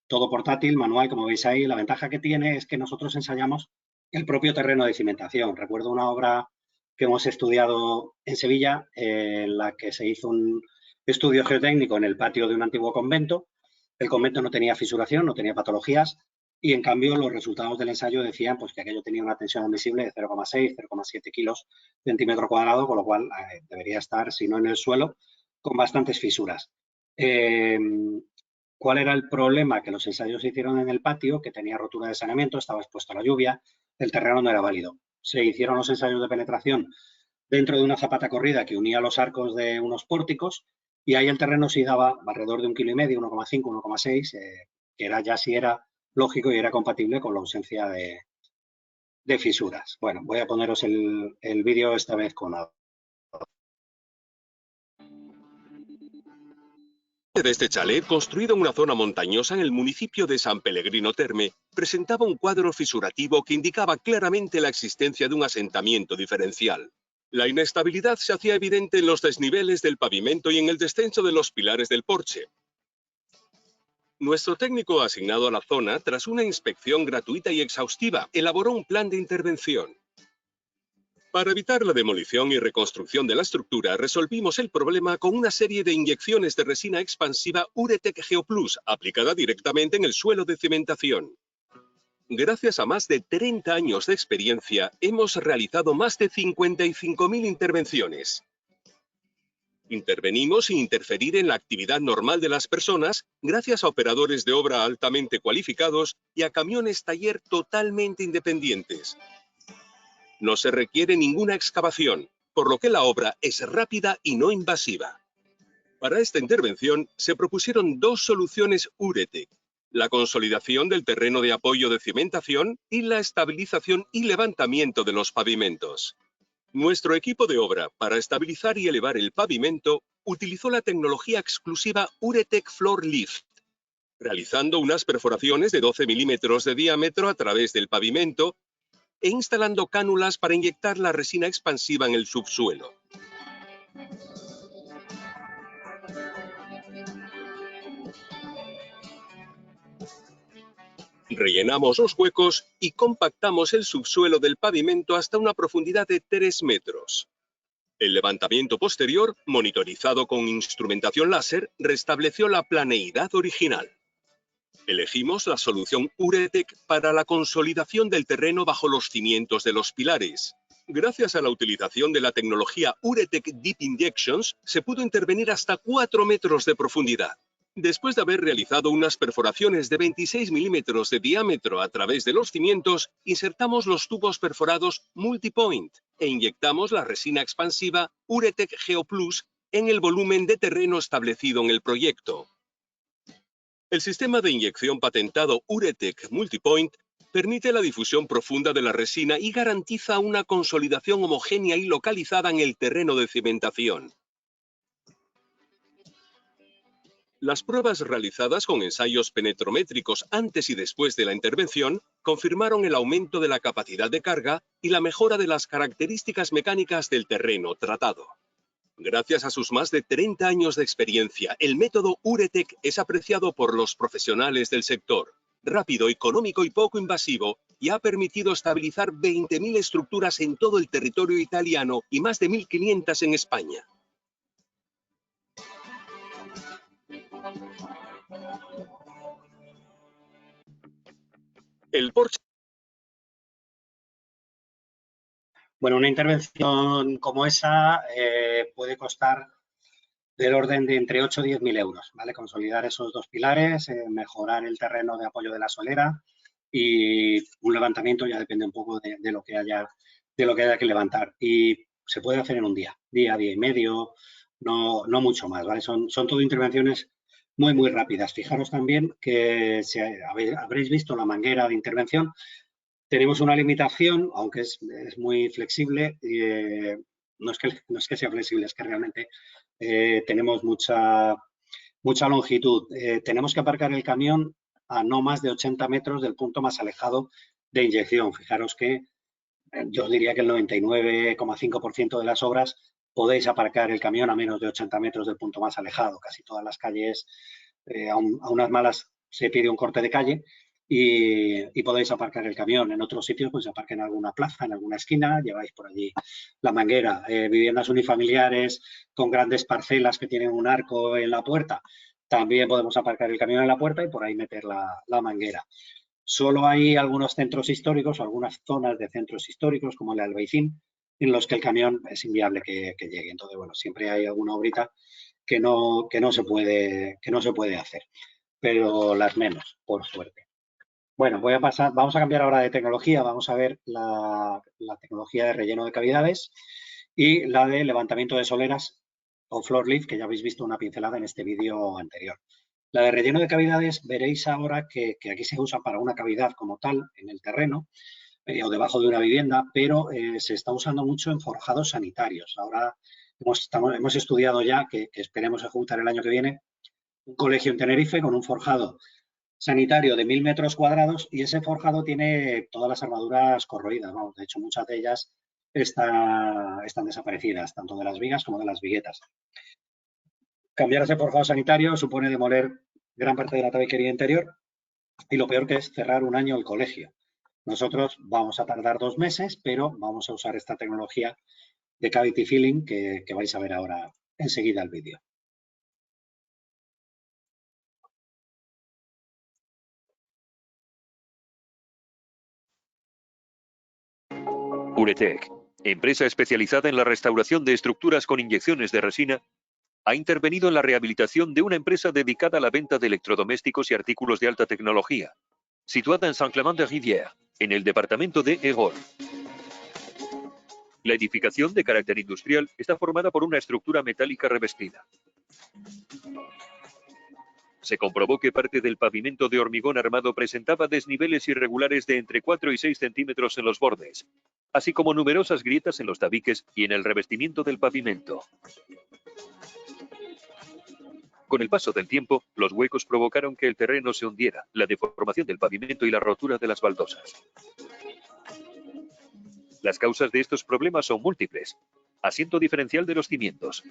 todo portátil, manual, como veis ahí. La ventaja que tiene es que nosotros ensayamos el propio terreno de cimentación. Recuerdo una obra que hemos estudiado en Sevilla, en la que se hizo estudio geotécnico en el patio de un antiguo convento. El convento no tenía fisuración, no tenía patologías y, en cambio, los resultados del ensayo decían pues, que aquello tenía una tensión admisible de 0,6, 0,7 kilos centímetro cuadrado, con lo cual debería estar, si no en el suelo, con bastantes fisuras. ¿Cuál era el problema? Que los ensayos se hicieron en el patio, que tenía rotura de saneamiento, estaba expuesto a la lluvia, el terreno no era válido. Se hicieron los ensayos de penetración dentro de una zapata corrida que unía los arcos de unos pórticos y ahí el terreno sí daba alrededor de 1,5 kilos, 1,5, 1,6, que era ya sí era lógico y era compatible con la ausencia de fisuras. Bueno, voy a poneros el vídeo esta vez con audio. De este chalet, construido en una zona montañosa en el municipio de San Pellegrino Terme, presentaba un cuadro fisurativo que indicaba claramente la existencia de un asentamiento diferencial. La inestabilidad se hacía evidente en los desniveles del pavimento y en el descenso de los pilares del porche. Nuestro técnico asignado a la zona, tras una inspección gratuita y exhaustiva, elaboró un plan de intervención. Para evitar la demolición y reconstrucción de la estructura, resolvimos el problema con una serie de inyecciones de resina expansiva Uretec Geoplus, aplicada directamente en el suelo de cimentación. Gracias a más de 30 años de experiencia, hemos realizado más de 55.000 intervenciones. Intervenimos sin interferir en la actividad normal de las personas, gracias a operadores de obra altamente cualificados y a camiones taller totalmente independientes. No se requiere ninguna excavación, por lo que la obra es rápida y no invasiva. Para esta intervención se propusieron dos soluciones Uretec: la consolidación del terreno de apoyo de cimentación y la estabilización y levantamiento de los pavimentos. Nuestro equipo de obra, para estabilizar y elevar el pavimento, utilizó la tecnología exclusiva Uretec Floor Lift, realizando unas perforaciones de 12 milímetros de diámetro a través del pavimento e instalando cánulas para inyectar la resina expansiva en el subsuelo. Rellenamos los huecos y compactamos el subsuelo del pavimento hasta una profundidad de 3 metros. El levantamiento posterior, monitorizado con instrumentación láser, restableció la planeidad original. Elegimos la solución Uretec para la consolidación del terreno bajo los cimientos de los pilares. Gracias a la utilización de la tecnología Uretec Deep Injections, se pudo intervenir hasta 4 metros de profundidad. Después de haber realizado unas perforaciones de 26 milímetros de diámetro a través de los cimientos, insertamos los tubos perforados Multipoint e inyectamos la resina expansiva Uretec Geoplus en el volumen de terreno establecido en el proyecto. El sistema de inyección patentado Uretec Multipoint permite la difusión profunda de la resina y garantiza una consolidación homogénea y localizada en el terreno de cimentación. Las pruebas realizadas con ensayos penetrométricos antes y después de la intervención confirmaron el aumento de la capacidad de carga y la mejora de las características mecánicas del terreno tratado. Gracias a sus más de 30 años de experiencia, el método Uretec es apreciado por los profesionales del sector. Rápido, económico y poco invasivo, y ha permitido estabilizar 20.000 estructuras en todo el territorio italiano y más de 1.500 en España. El porche. Bueno, una intervención como esa puede costar del orden de entre 8 y 10.000 euros, ¿vale? Consolidar esos dos pilares, mejorar el terreno de apoyo de la solera y un levantamiento ya depende un poco de lo que haya que levantar. Y se puede hacer en un día y medio, no mucho más, ¿vale? Son todo intervenciones muy rápidas. Fijaros también que habréis visto la manguera de intervención. Tenemos una limitación, aunque es muy flexible. No es que sea flexible, es que realmente tenemos mucha longitud. Tenemos que aparcar el camión a no más de 80 metros del punto más alejado de inyección. Fijaros que yo diría que el 99,5% de las obras podéis aparcar el camión a menos de 80 metros del punto más alejado. Casi todas las calles, a unas malas se pide un corte de calle, y podéis aparcar el camión. En otros sitios, pues aparca en alguna plaza, en alguna esquina, lleváis por allí la manguera. Viviendas unifamiliares con grandes parcelas que tienen un arco en la puerta, también podemos aparcar el camión en la puerta y por ahí meter la manguera. Solo hay algunos centros históricos, algunas zonas de centros históricos, como el Albaicín, en los que el camión es inviable que llegue. Entonces, bueno, siempre hay alguna obrita que no se puede hacer, pero las menos, por suerte. Bueno, vamos a cambiar ahora de tecnología, vamos a ver la tecnología de relleno de cavidades y la de levantamiento de soleras o floor lift, que ya habéis visto una pincelada en este vídeo anterior. La de relleno de cavidades, veréis ahora que aquí se usa para una cavidad como tal en el terreno o debajo de una vivienda, pero se está usando mucho en forjados sanitarios. Ahora hemos estudiado ya, que esperemos ejecutar el año que viene, un colegio en Tenerife con un forjado sanitario de 1000 metros cuadrados y ese forjado tiene todas las armaduras corroídas. Vamos, de hecho, muchas de ellas están desaparecidas, tanto de las vigas como de las viguetas. Cambiar ese forjado sanitario supone demoler gran parte de la tabiquería interior y lo peor que es cerrar un año el colegio. Nosotros vamos a tardar 2 meses, pero vamos a usar esta tecnología de cavity filling que vais a ver ahora enseguida el vídeo. Uretec, empresa especializada en la restauración de estructuras con inyecciones de resina, ha intervenido en la rehabilitación de una empresa dedicada a la venta de electrodomésticos y artículos de alta tecnología, situada en Saint-Clément-de-Rivière, en el departamento de Hérault. La edificación, de carácter industrial, está formada por una estructura metálica revestida. Se comprobó que parte del pavimento de hormigón armado presentaba desniveles irregulares de entre 4 y 6 centímetros en los bordes, así como numerosas grietas en los tabiques y en el revestimiento del pavimento. Con el paso del tiempo, los huecos provocaron que el terreno se hundiera, la deformación del pavimento y la rotura de las baldosas. Las causas de estos problemas son múltiples: asiento diferencial de los cimientos,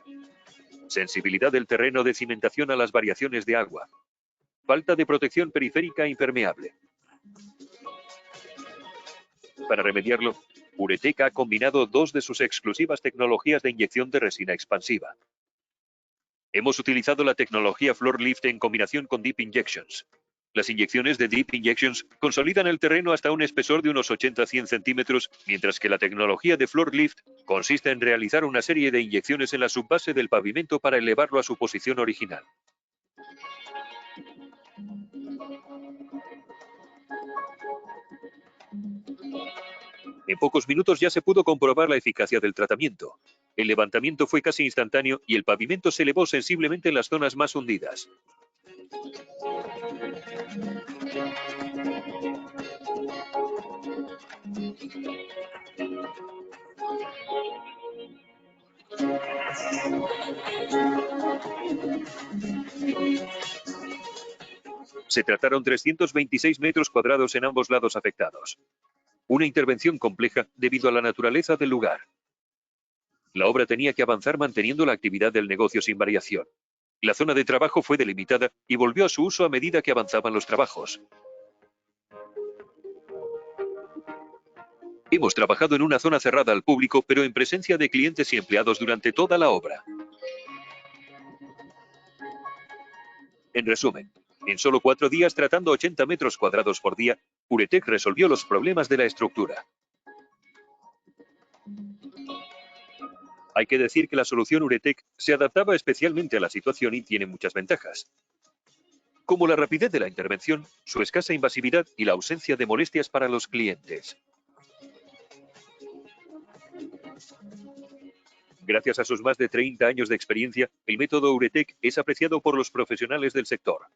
sensibilidad del terreno de cimentación a las variaciones de agua, falta de protección periférica impermeable. Para remediarlo, Uretec ha combinado 2 de sus exclusivas tecnologías de inyección de resina expansiva. Hemos utilizado la tecnología Floor Lift en combinación con Deep Injections. Las inyecciones de Deep Injections consolidan el terreno hasta un espesor de unos 80 a 100 centímetros, mientras que la tecnología de Floor Lift consiste en realizar una serie de inyecciones en la subbase del pavimento para elevarlo a su posición original. En pocos minutos ya se pudo comprobar la eficacia del tratamiento. El levantamiento fue casi instantáneo y el pavimento se elevó sensiblemente en las zonas más hundidas. Se trataron 326 metros cuadrados en ambos lados afectados. Una intervención compleja debido a la naturaleza del lugar. La obra tenía que avanzar manteniendo la actividad del negocio sin variación. La zona de trabajo fue delimitada y volvió a su uso a medida que avanzaban los trabajos. Hemos trabajado en una zona cerrada al público, pero en presencia de clientes y empleados durante toda la obra. En resumen, en solo 4 días, tratando 80 metros cuadrados por día, Uretec resolvió los problemas de la estructura. Hay que decir que la solución Uretec se adaptaba especialmente a la situación y tiene muchas ventajas, como la rapidez de la intervención, su escasa invasividad y la ausencia de molestias para los clientes. Gracias a sus más de 30 años de experiencia, el método Uretec es apreciado por los profesionales del sector.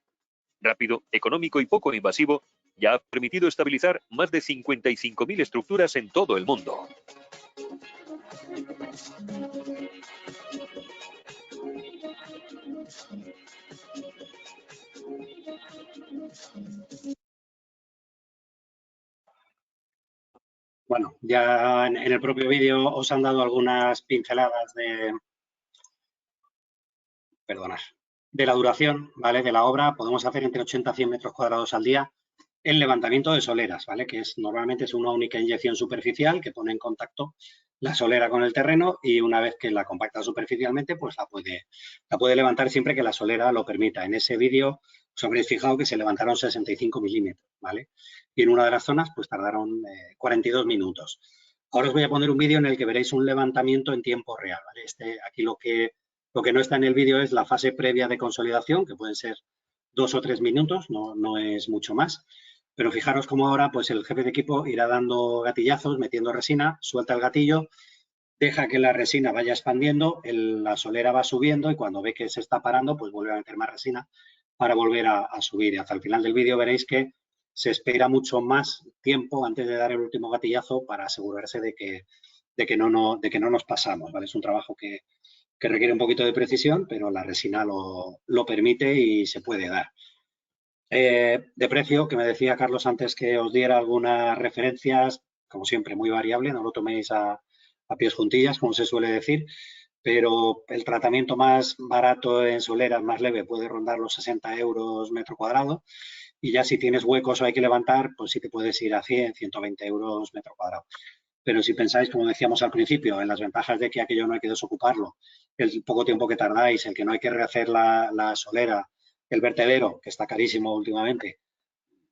Rápido, económico y poco invasivo, ya ha permitido estabilizar más de 55.000 estructuras en todo el mundo. Bueno, ya en el propio vídeo os han dado algunas pinceladas de la duración, ¿vale?, de la obra. Podemos hacer entre 80 a 100 metros cuadrados al día. el levantamiento de soleras, ¿vale? Que normalmente es una única inyección superficial que pone en contacto la solera con el terreno y una vez que la compacta superficialmente, pues la puede levantar siempre que la solera lo permita. En ese vídeo os habréis fijado que se levantaron 65 milímetros, ¿vale? Y en una de las zonas pues tardaron 42 minutos. Ahora os voy a poner un vídeo en el que veréis un levantamiento en tiempo real, ¿vale? Aquí lo que no está en el vídeo es la fase previa de consolidación, que pueden ser 2 o 3 minutos, no es mucho más. Pero fijaros cómo ahora pues el jefe de equipo irá dando gatillazos, metiendo resina, suelta el gatillo, deja que la resina vaya expandiendo, la solera va subiendo y cuando ve que se está parando, pues vuelve a meter más resina para volver a subir. Y hasta el final del vídeo veréis que se espera mucho más tiempo antes de dar el último gatillazo para asegurarse de que no nos pasamos, ¿vale? Es un trabajo que requiere un poquito de precisión, pero la resina lo permite y se puede dar. De precio, que me decía Carlos antes que os diera algunas referencias, como siempre, muy variable, no lo toméis a pies juntillas, como se suele decir, pero el tratamiento más barato en soleras, más leve, puede rondar los 60 euros metro cuadrado y ya si tienes huecos o hay que levantar, pues sí te puedes ir a 100, 120 euros metro cuadrado. Pero si pensáis, como decíamos al principio, en las ventajas de que aquello no hay que desocuparlo, el poco tiempo que tardáis, el que no hay que rehacer la solera, el vertedero, que está carísimo últimamente,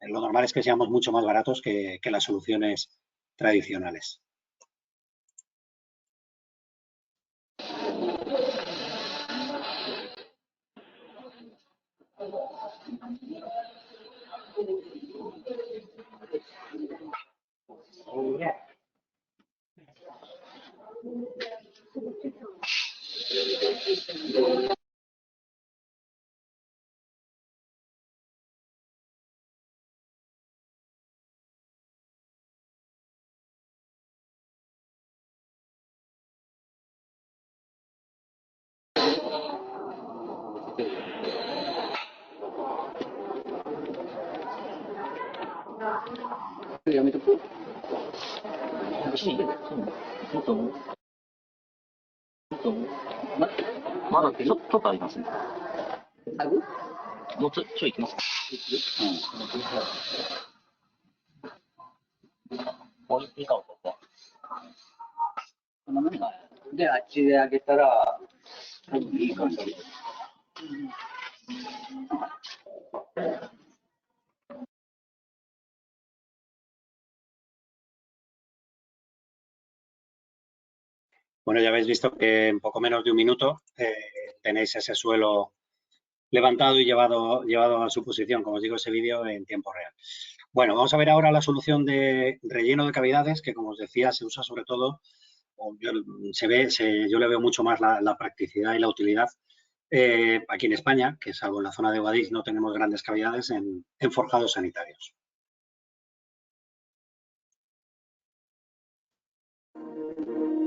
lo normal es que seamos mucho más baratos que las soluciones tradicionales. Bueno, ya habéis visto que en poco menos de un minuto tenéis ese suelo levantado y llevado a su posición, como os digo, ese vídeo en tiempo real. Bueno, vamos a ver ahora la solución de relleno de cavidades, que como os decía, se usa sobre todo, yo le veo mucho más la practicidad y la utilidad aquí en España, que salvo en la zona de Guadix no tenemos grandes cavidades en forjados sanitarios.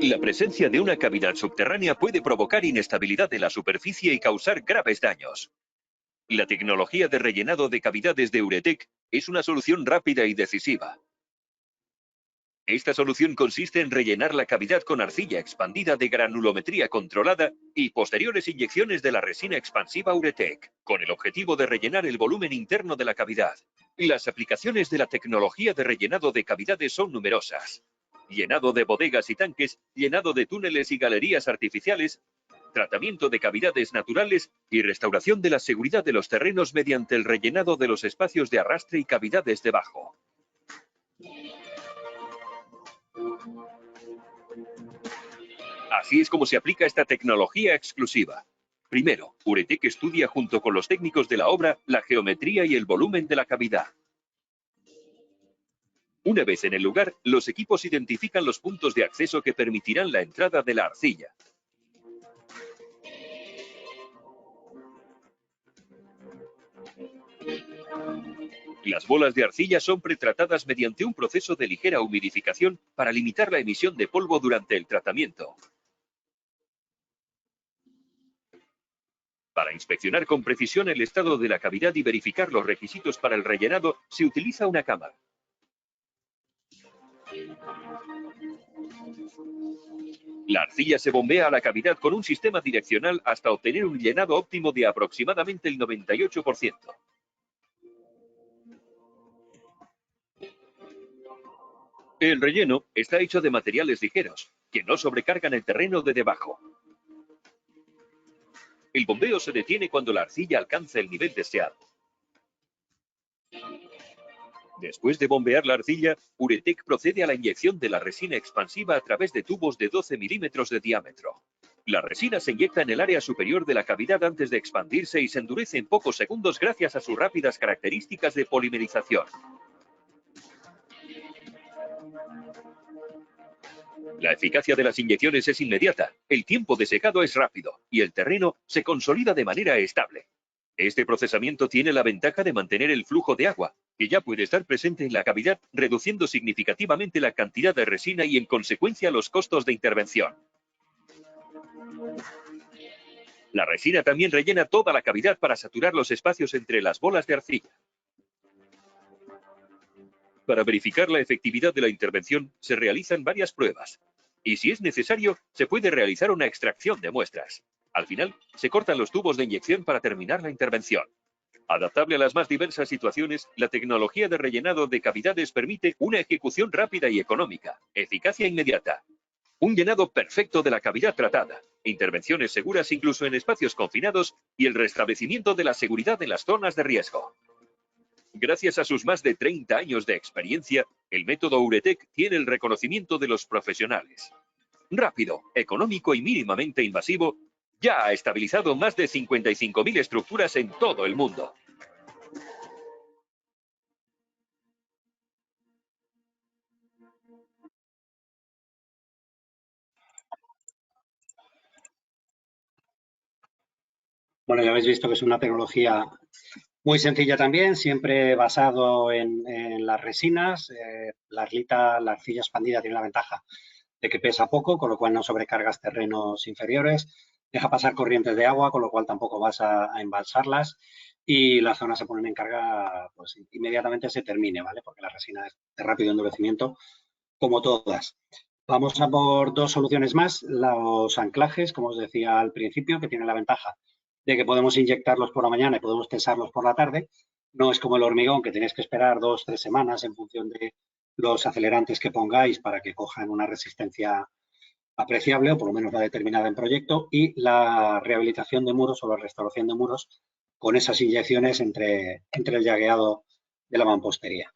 La presencia de una cavidad subterránea puede provocar inestabilidad de la superficie y causar graves daños. La tecnología de rellenado de cavidades de Uretec es una solución rápida y decisiva. Esta solución consiste en rellenar la cavidad con arcilla expandida de granulometría controlada y posteriores inyecciones de la resina expansiva Uretec, con el objetivo de rellenar el volumen interno de la cavidad. Las aplicaciones de la tecnología de rellenado de cavidades son numerosas. Llenado de bodegas y tanques, llenado de túneles y galerías artificiales, tratamiento de cavidades naturales y restauración de la seguridad de los terrenos mediante el rellenado de los espacios de arrastre y cavidades debajo. Así es como se aplica esta tecnología exclusiva. Primero, Uretec estudia junto con los técnicos de la obra la geometría y el volumen de la cavidad. Una vez en el lugar, los equipos identifican los puntos de acceso que permitirán la entrada de la arcilla. Las bolas de arcilla son pretratadas mediante un proceso de ligera humidificación para limitar la emisión de polvo durante el tratamiento. Para inspeccionar con precisión el estado de la cavidad y verificar los requisitos para el rellenado, se utiliza una cámara. La arcilla se bombea a la cavidad con un sistema direccional hasta obtener un llenado óptimo de aproximadamente el 98%. El relleno está hecho de materiales ligeros, que no sobrecargan el terreno de debajo. El bombeo se detiene cuando la arcilla alcanza el nivel deseado. Después de bombear la arcilla, Uretec procede a la inyección de la resina expansiva a través de tubos de 12 milímetros de diámetro. La resina se inyecta en el área superior de la cavidad antes de expandirse y se endurece en pocos segundos gracias a sus rápidas características de polimerización. La eficacia de las inyecciones es inmediata, el tiempo de secado es rápido y el terreno se consolida de manera estable. Este procesamiento tiene la ventaja de mantener el flujo de agua, que ya puede estar presente en la cavidad, reduciendo significativamente la cantidad de resina y, en consecuencia, los costos de intervención. La resina también rellena toda la cavidad para saturar los espacios entre las bolas de arcilla. Para verificar la efectividad de la intervención, se realizan varias pruebas. Y si es necesario, se puede realizar una extracción de muestras. Al final, se cortan los tubos de inyección para terminar la intervención. Adaptable a las más diversas situaciones, la tecnología de rellenado de cavidades permite una ejecución rápida y económica, eficacia inmediata, un llenado perfecto de la cavidad tratada, intervenciones seguras incluso en espacios confinados y el restablecimiento de la seguridad en las zonas de riesgo. Gracias a sus más de 30 años de experiencia, el método Uretec tiene el reconocimiento de los profesionales. Rápido, económico y mínimamente invasivo, ya ha estabilizado más de 55.000 estructuras en todo el mundo. Bueno, ya habéis visto que es una tecnología muy sencilla también, siempre basado en las resinas. La arcilla expandida tiene la ventaja de que pesa poco, con lo cual no sobrecargas terrenos inferiores. Deja pasar corrientes de agua, con lo cual tampoco vas a embalsarlas. Y la zona se pone en carga, pues inmediatamente se termine, ¿vale? Porque la resina es de rápido endurecimiento, como todas. Vamos a por dos soluciones más. Los anclajes, como os decía al principio, que tienen la ventaja de que podemos inyectarlos por la mañana y podemos tensarlos por la tarde. No es como el hormigón, que tenéis que esperar 2 o 3 semanas en función de los acelerantes que pongáis para que cojan una resistencia apreciable, o por lo menos la determinada en proyecto, y la rehabilitación de muros o la restauración de muros con esas inyecciones entre el llagueado de la mampostería.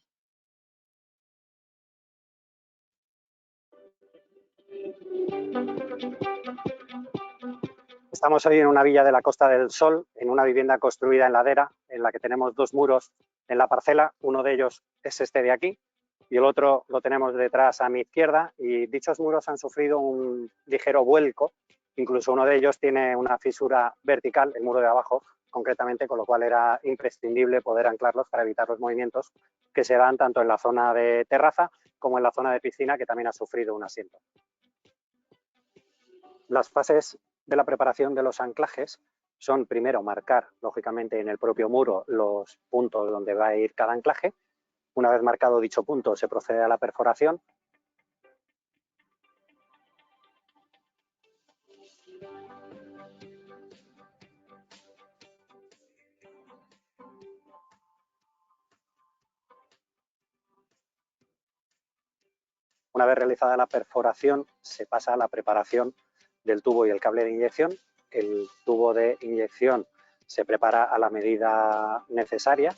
Estamos hoy en una villa de la Costa del Sol, en una vivienda construida en ladera, en la que tenemos 2 muros en la parcela. Uno de ellos es este de aquí y el otro lo tenemos detrás a mi izquierda, y dichos muros han sufrido un ligero vuelco. Incluso uno de ellos tiene una fisura vertical, el muro de abajo concretamente, con lo cual era imprescindible poder anclarlos para evitar los movimientos que se dan tanto en la zona de terraza como en la zona de piscina, que también ha sufrido un asiento. Las fases de la preparación de los anclajes son, primero, marcar, lógicamente, en el propio muro los puntos donde va a ir cada anclaje. Una vez marcado dicho punto, se procede a la perforación. Una vez realizada la perforación, se pasa a la preparación del tubo y el cable de inyección. El tubo de inyección se prepara a la medida necesaria.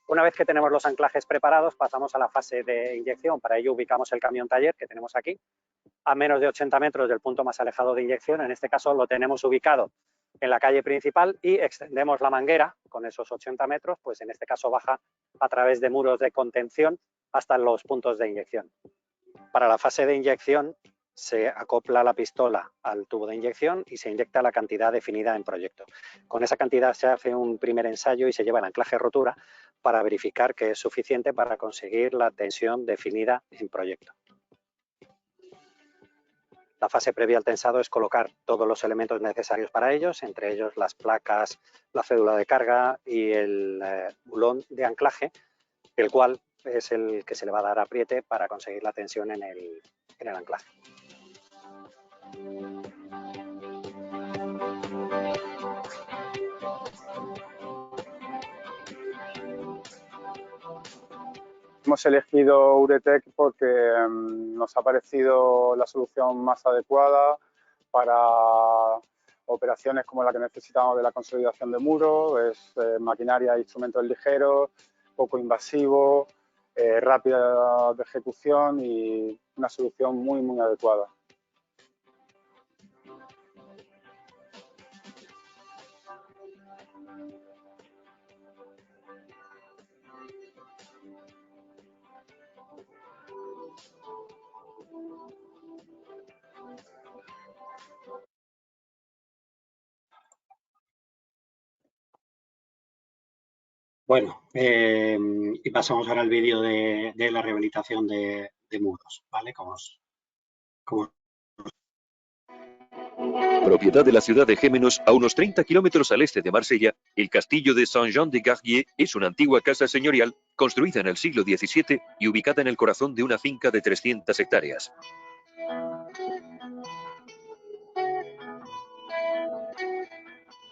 Una vez que tenemos los anclajes preparados, pasamos a la fase de inyección. Para ello ubicamos el camión taller que tenemos aquí, a menos de 80 metros del punto más alejado de inyección. En este caso lo tenemos ubicado en la calle principal y extendemos la manguera con esos 80 metros, pues en este caso baja a través de muros de contención hasta los puntos de inyección. Para la fase de inyección se acopla la pistola al tubo de inyección y se inyecta la cantidad definida en proyecto. Con esa cantidad se hace un primer ensayo y se lleva el anclaje rotura para verificar que es suficiente para conseguir la tensión definida en proyecto. La fase previa al tensado es colocar todos los elementos necesarios para ellos, entre ellos las placas, la cédula de carga y el bulón de anclaje, el cual es el que se le va a dar apriete para conseguir la tensión en el anclaje. Hemos elegido Uretec porque nos ha parecido la solución más adecuada para operaciones como la que necesitamos de la consolidación de muros. Es maquinaria e instrumentos ligeros, poco invasivo, rápida de ejecución y una solución muy, muy adecuada. Bueno, y pasamos ahora al vídeo de la rehabilitación de muros, ¿vale? Propiedad de la ciudad de Gémenos, a unos 30 kilómetros al este de Marsella, el castillo de Saint-Jean-de-Gardier es una antigua casa señorial construida en el siglo XVII y ubicada en el corazón de una finca de 300 hectáreas.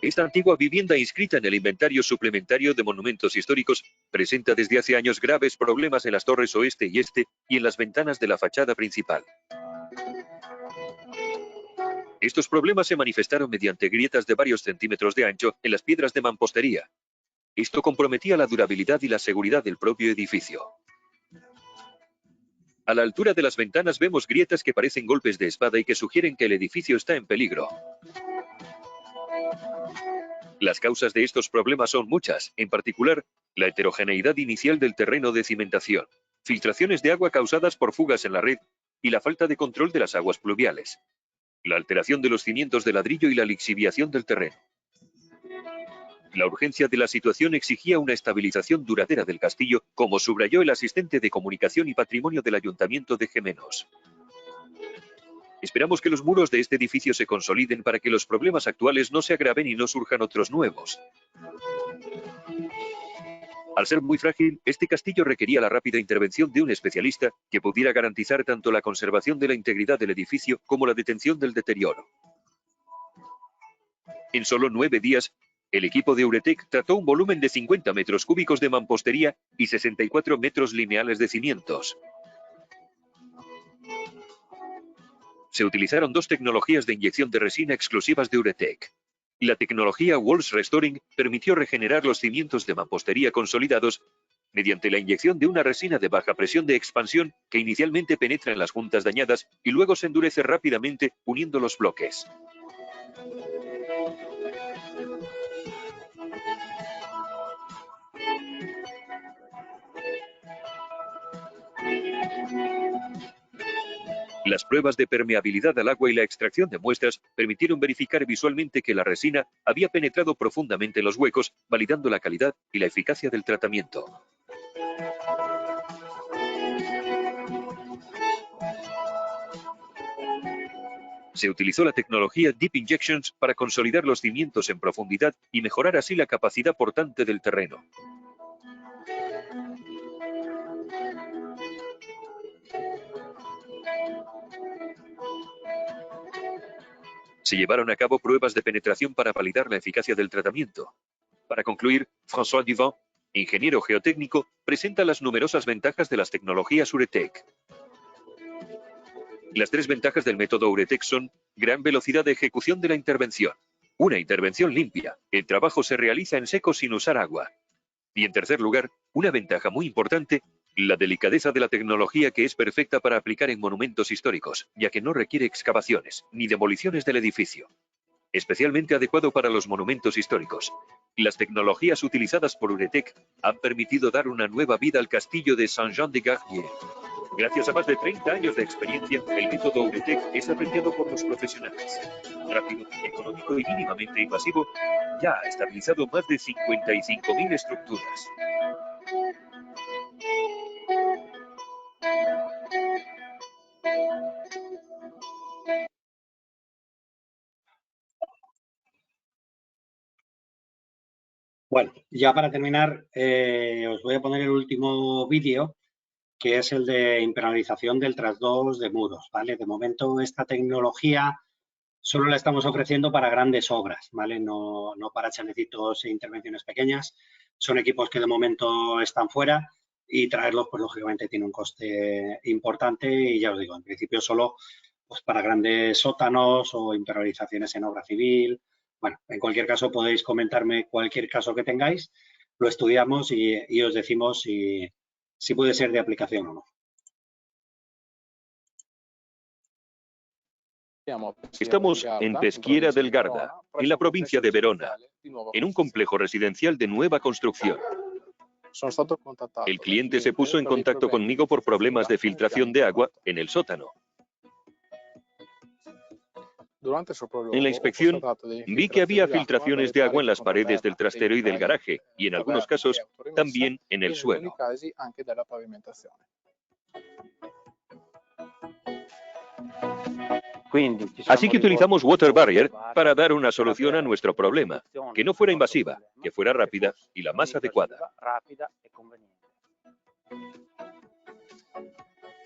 Esta antigua vivienda inscrita en el Inventario Suplementario de Monumentos Históricos presenta desde hace años graves problemas en las torres oeste y este y en las ventanas de la fachada principal. Estos problemas se manifestaron mediante grietas de varios centímetros de ancho en las piedras de mampostería. Esto comprometía la durabilidad y la seguridad del propio edificio. A la altura de las ventanas vemos grietas que parecen golpes de espada y que sugieren que el edificio está en peligro. Las causas de estos problemas son muchas, en particular, la heterogeneidad inicial del terreno de cimentación, filtraciones de agua causadas por fugas en la red y la falta de control de las aguas pluviales, la alteración de los cimientos de ladrillo y la lixiviación del terreno. La urgencia de la situación exigía una estabilización duradera del castillo, como subrayó el asistente de Comunicación y Patrimonio del Ayuntamiento de Gémenos. Esperamos que los muros de este edificio se consoliden para que los problemas actuales no se agraven y no surjan otros nuevos. Al ser muy frágil, este castillo requería la rápida intervención de un especialista que pudiera garantizar tanto la conservación de la integridad del edificio como la detención del deterioro. En solo 9 días, el equipo de Uretec trató un volumen de 50 metros cúbicos de mampostería y 64 metros lineales de cimientos. Se utilizaron 2 tecnologías de inyección de resina exclusivas de Uretec. La tecnología Walls Restoring permitió regenerar los cimientos de mampostería consolidados mediante la inyección de una resina de baja presión de expansión que inicialmente penetra en las juntas dañadas y luego se endurece rápidamente uniendo los bloques. Las pruebas de permeabilidad al agua y la extracción de muestras permitieron verificar visualmente que la resina había penetrado profundamente en los huecos, validando la calidad y la eficacia del tratamiento. Se utilizó la tecnología Deep Injections para consolidar los cimientos en profundidad y mejorar así la capacidad portante del terreno. Se llevaron a cabo pruebas de penetración para validar la eficacia del tratamiento. Para concluir, François Duvant, ingeniero geotécnico, presenta las numerosas ventajas de las tecnologías Uretec. Las 3 ventajas del método Uretec son: gran velocidad de ejecución de la intervención, una intervención limpia, el trabajo se realiza en seco sin usar agua. Y en tercer lugar, una ventaja muy importante, la delicadeza de la tecnología que es perfecta para aplicar en monumentos históricos, ya que no requiere excavaciones ni demoliciones del edificio. Especialmente adecuado para los monumentos históricos. Las tecnologías utilizadas por Uretec han permitido dar una nueva vida al castillo de Saint-Jean-de-Gardier. Gracias a más de 30 años de experiencia, el método Uretec es apreciado por los profesionales. Rápido, económico y mínimamente invasivo, ya ha estabilizado más de 55.000 estructuras. Bueno, ya para terminar, os voy a poner el último vídeo, que es el de impermeabilización del trasdos de muros, ¿vale? De momento esta tecnología solo la estamos ofreciendo para grandes obras, ¿vale? No para chanecitos e intervenciones pequeñas. Son equipos que de momento están fuera y traerlos, pues lógicamente tiene un coste importante y ya os digo, en principio solo pues, para grandes sótanos o impermeabilizaciones en obra civil. Bueno, en cualquier caso podéis comentarme cualquier caso que tengáis, lo estudiamos y os decimos si puede ser de aplicación o no. Estamos en Peschiera del Garda, en la provincia de Verona, en un complejo residencial de nueva construcción. El cliente se puso en contacto conmigo por problemas de filtración de agua en el sótano. En la inspección vi que había filtraciones de agua en las paredes del trastero y del garaje, y en algunos casos también en el suelo. Así que utilizamos Water Barrier para dar una solución a nuestro problema, que no fuera invasiva, que fuera rápida y la más adecuada.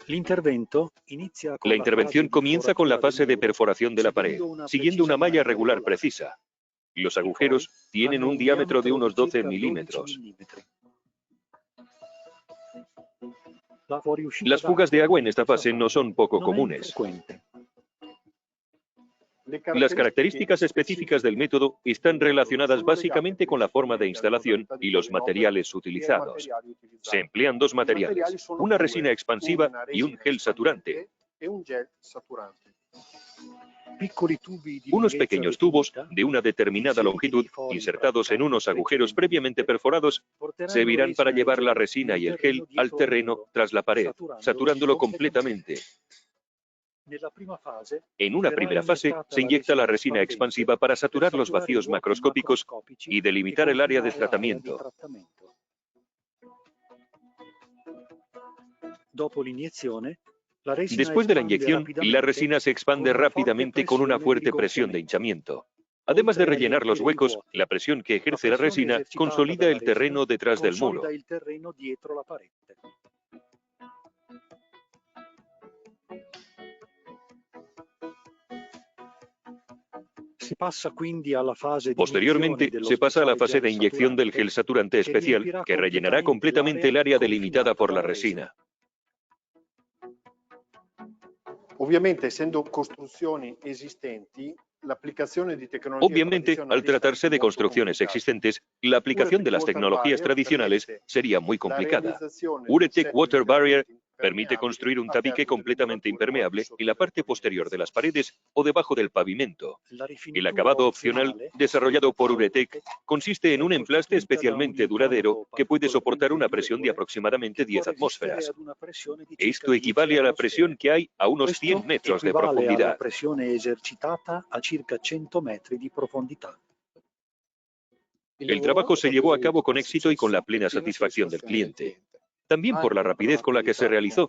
La intervención comienza con la fase de perforación de la pared, siguiendo una malla regular precisa. Los agujeros tienen un diámetro de unos 12 milímetros. Las fugas de agua en esta fase no son poco comunes. Las características específicas del método están relacionadas básicamente con la forma de instalación y los materiales utilizados. Se emplean dos materiales, una resina expansiva y un gel saturante. Unos pequeños tubos de una determinada longitud, insertados en unos agujeros previamente perforados, servirán para llevar la resina y el gel al terreno tras la pared, saturándolo completamente. En una primera fase, se inyecta la resina expansiva para saturar los vacíos macroscópicos y delimitar el área de tratamiento. Después de la inyección, la resina se expande rápidamente con una fuerte presión de hinchamiento. Además de rellenar los huecos, la presión que ejerce la resina consolida el terreno detrás del muro. Posteriormente, se pasa a la fase de inyección del gel saturante especial, que rellenará completamente el área delimitada por la resina. Obviamente, al tratarse de construcciones existentes, la aplicación de las tecnologías tradicionales sería muy complicada. Uretec Water Barrier permite construir un tabique completamente impermeable en la parte posterior de las paredes o debajo del pavimento. El acabado opcional, desarrollado por Uretec, consiste en un emplaste especialmente duradero que puede soportar una presión de aproximadamente 10 atmósferas. Esto equivale a la presión que hay a unos 100 metros de profundidad. El trabajo se llevó a cabo con éxito y con la plena satisfacción del cliente. También por la rapidez con la que se realizó,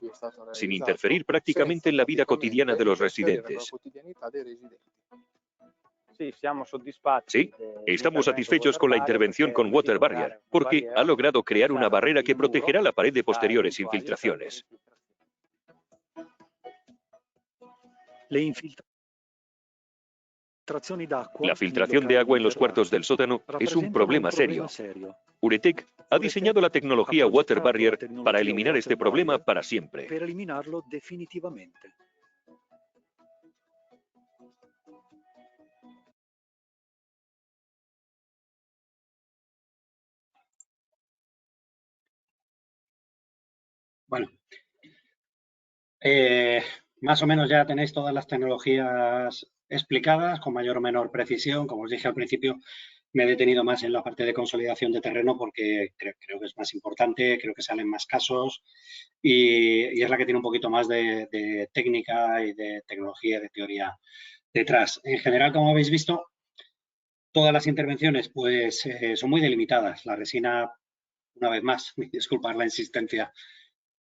sin interferir prácticamente en la vida cotidiana de los residentes. Sí, estamos satisfechos con la intervención con Water Barrier, porque ha logrado crear una barrera que protegerá la pared de posteriores infiltraciones. La filtración de agua en los cuartos del sótano es un problema serio. Uretec ha diseñado la tecnología Water Barrier para eliminar este problema para siempre. Bueno, más o menos ya tenéis todas las tecnologías explicadas con mayor o menor precisión. Como os dije al principio, me he detenido más en la parte de consolidación de terreno porque creo que es más importante, creo que salen más casos y es la que tiene un poquito más de técnica y de tecnología, de teoría detrás. En general, como habéis visto, todas las intervenciones pues son muy delimitadas. La resina, una vez más, disculpad la insistencia,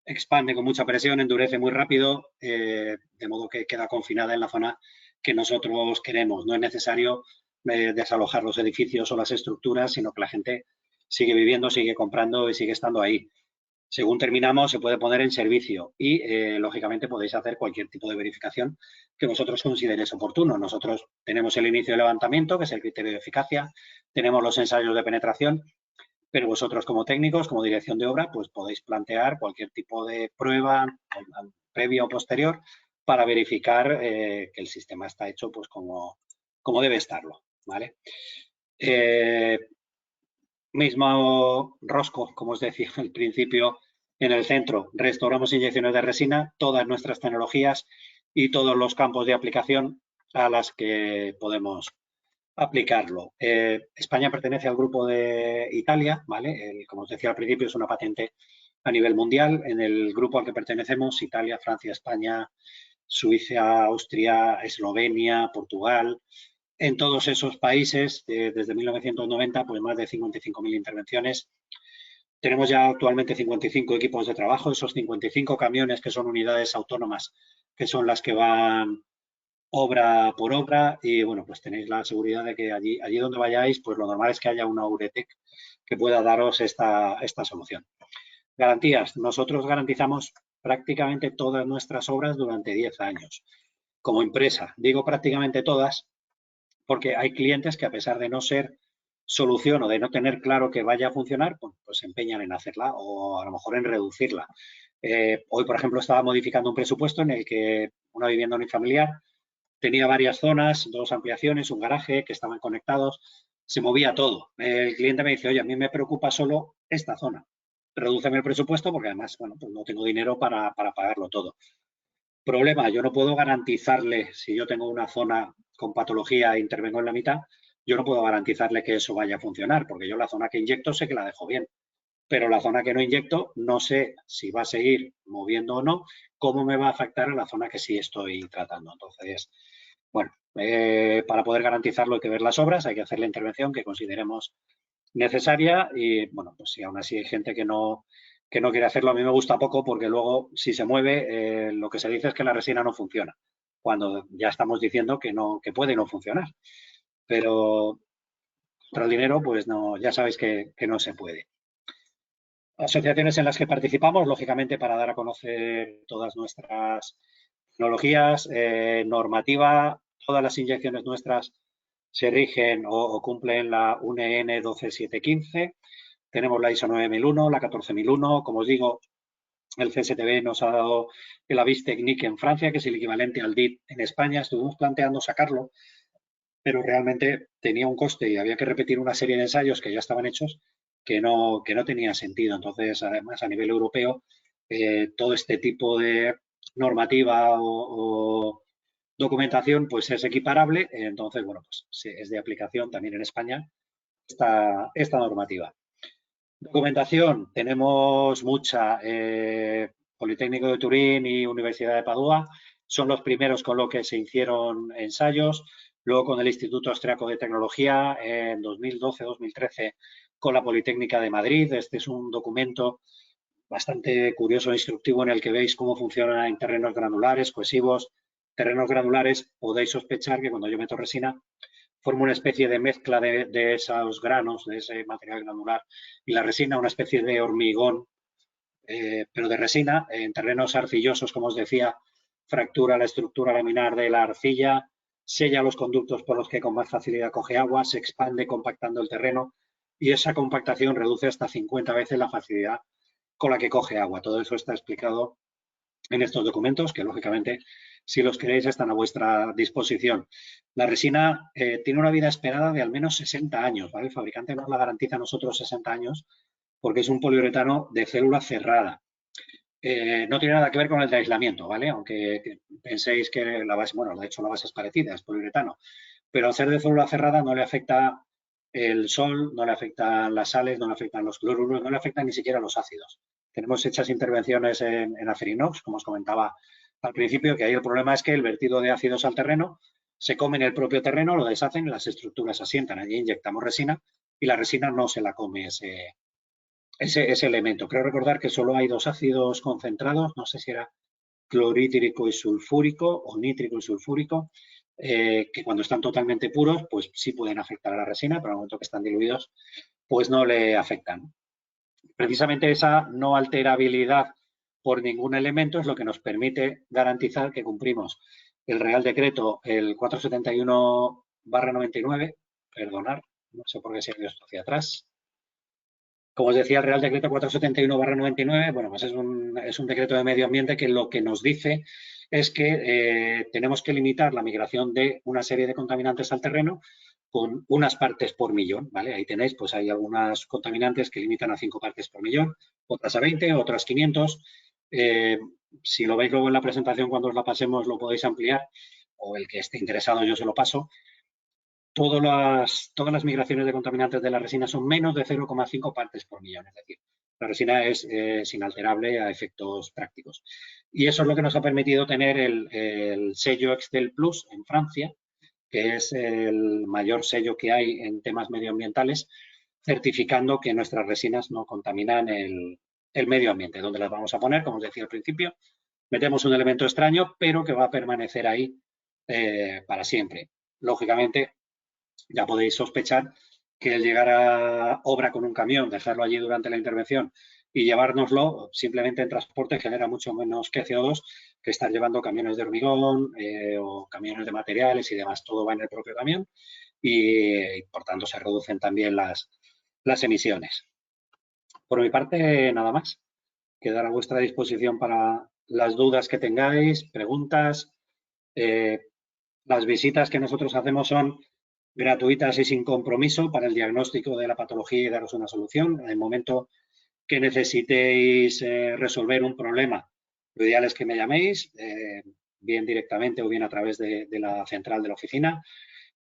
expande con mucha presión, endurece muy rápido, de modo que queda confinada en la zona que nosotros queremos. No es necesario desalojar los edificios o las estructuras, sino que la gente sigue viviendo, sigue comprando y sigue estando ahí. Según terminamos, se puede poner en servicio y, lógicamente, podéis hacer cualquier tipo de verificación que vosotros consideréis oportuno. Nosotros tenemos el inicio de levantamiento, que es el criterio de eficacia, tenemos los ensayos de penetración pero vosotros como técnicos, como dirección de obra, pues podéis plantear cualquier tipo de prueba previa o posterior para verificar que el sistema está hecho pues como debe estarlo, ¿vale? Mismo rosco, como os decía al principio, en el centro restauramos inyecciones de resina, todas nuestras tecnologías y todos los campos de aplicación a las que podemos aplicarlo. España pertenece al grupo de Italia, ¿vale? Como os decía al principio, es una patente a nivel mundial. En el grupo al que pertenecemos, Italia, Francia, España, Suiza, Austria, Eslovenia, Portugal. En todos esos países, desde 1990, pues más de 55.000 intervenciones. Tenemos ya actualmente 55 equipos de trabajo, esos 55 camiones que son unidades autónomas, que son las que van obra por obra, y bueno, pues tenéis la seguridad de que allí donde vayáis, pues lo normal es que haya una Uretec que pueda daros esta solución. Garantías. Nosotros garantizamos prácticamente todas nuestras obras durante 10 años. Como empresa, digo prácticamente todas, porque hay clientes que a pesar de no ser solución o de no tener claro que vaya a funcionar, pues se empeñan en hacerla o a lo mejor en reducirla. Hoy, por ejemplo, estaba modificando un presupuesto en el que una vivienda unifamiliar tenía varias zonas, 2 ampliaciones, un garaje que estaban conectados, se movía todo. El cliente me dice, oye, a mí me preocupa solo esta zona. Redúceme el presupuesto porque además, bueno, pues no tengo dinero para pagarlo todo. Problema, yo no puedo garantizarle, si yo tengo una zona con patología e intervengo en la mitad, yo no puedo garantizarle que eso vaya a funcionar, porque yo la zona que inyecto sé que la dejo bien, pero la zona que no inyecto no sé si va a seguir moviendo o no, cómo me va a afectar a la zona que sí estoy tratando. Entonces, bueno, para poder garantizarlo hay que ver las obras, hay que hacer la intervención que consideremos necesaria y, bueno, pues si aún así hay gente que no quiere hacerlo, a mí me gusta poco porque luego si se mueve lo que se dice es que la resina no funciona, cuando ya estamos diciendo que puede no funcionar. Pero contra el dinero, pues no, ya sabéis que no se puede. Asociaciones en las que participamos, lógicamente, para dar a conocer todas nuestras tecnologías, normativa, todas las inyecciones nuestras se rigen o cumplen la UNE 12715. Tenemos la ISO 9001, la 14001. Como os digo, el CSTB nos ha dado el Avis Technique en Francia, que es el equivalente al DIT en España. Estuvimos planteando sacarlo, pero realmente tenía un coste y había que repetir una serie de ensayos que ya estaban hechos que no tenía sentido. Entonces, además, a nivel europeo, todo este tipo de normativa o documentación pues es equiparable. Entonces, bueno, pues es de aplicación también en España esta normativa. Documentación, tenemos mucha. Politécnico de Turín y Universidad de Padua son los primeros con lo que se hicieron ensayos. Luego con el Instituto Austriaco de Tecnología en 2012-2013 con la Politécnica de Madrid. Este es un documento bastante curioso e instructivo en el que veis cómo funciona en terrenos granulares, cohesivos. Terrenos granulares, podéis sospechar que cuando yo meto resina forma una especie de mezcla de esos granos, de ese material granular y la resina, una especie de hormigón, pero de resina. En terrenos arcillosos, como os decía, fractura la estructura laminar de la arcilla, sella los conductos por los que con más facilidad coge agua, se expande compactando el terreno y esa compactación reduce hasta 50 veces la facilidad con la que coge agua. Todo eso está explicado en estos documentos que, lógicamente, si los queréis, están a vuestra disposición. La resina tiene una vida esperada de al menos 60 años, ¿vale? El fabricante nos la garantiza a nosotros 60 años porque es un poliuretano de célula cerrada. No tiene nada que ver con el de aislamiento, ¿vale? Aunque penséis que la base, bueno, de hecho la base es parecida, es poliuretano, pero al ser de célula cerrada no le afecta el sol, no le afectan las sales, no le afectan los cloruros, no le afectan ni siquiera los ácidos. Tenemos hechas intervenciones en Acerinox, como os comentaba al principio, que ahí el problema es que el vertido de ácidos al terreno se come en el propio terreno, lo deshacen y las estructuras se asientan. Allí inyectamos resina y la resina no se la come ese elemento. Creo recordar que solo hay 2 ácidos concentrados, no sé si era clorhídrico y sulfúrico o nítrico y sulfúrico, que cuando están totalmente puros, pues sí pueden afectar a la resina, pero al momento que están diluidos, pues no le afectan. Precisamente esa no alterabilidad por ningún elemento es lo que nos permite garantizar que cumplimos el Real Decreto, el 471/99, perdonar, no sé por qué se ha ido esto hacia atrás. Como os decía, el Real Decreto 471/99, bueno, pues es un decreto de medio ambiente que lo que nos dice es que tenemos que limitar la migración de una serie de contaminantes al terreno con unas partes por millón, ¿vale? Ahí tenéis, pues hay algunas contaminantes que limitan a 5 partes por millón, otras a 20, otras 500. Si lo veis luego en la presentación, cuando os la pasemos, lo podéis ampliar, o el que esté interesado yo se lo paso. Todas las migraciones de contaminantes de la resina son menos de 0,5 partes por millón, es decir, la resina es inalterable a efectos prácticos. Y eso es lo que nos ha permitido tener el sello Excel Plus en Francia, que es el mayor sello que hay en temas medioambientales, certificando que nuestras resinas no contaminan el medio ambiente. ¿Dónde las vamos a poner? Como os decía al principio, metemos un elemento extraño, pero que va a permanecer ahí para siempre. Lógicamente, ya podéis sospechar que el llegar a obra con un camión, dejarlo allí durante la intervención y llevárnoslo simplemente en transporte genera mucho menos que CO2 que estar llevando camiones de hormigón o camiones de materiales y demás. Todo va en el propio camión y por tanto se reducen también las emisiones. Por mi parte, nada más. Quedar a vuestra disposición para las dudas que tengáis, preguntas. Las visitas que nosotros hacemos son gratuitas y sin compromiso para el diagnóstico de la patología y daros una solución. En el momento que necesitéis resolver un problema, lo ideal es que me llaméis, bien directamente o bien a través de la central de la oficina.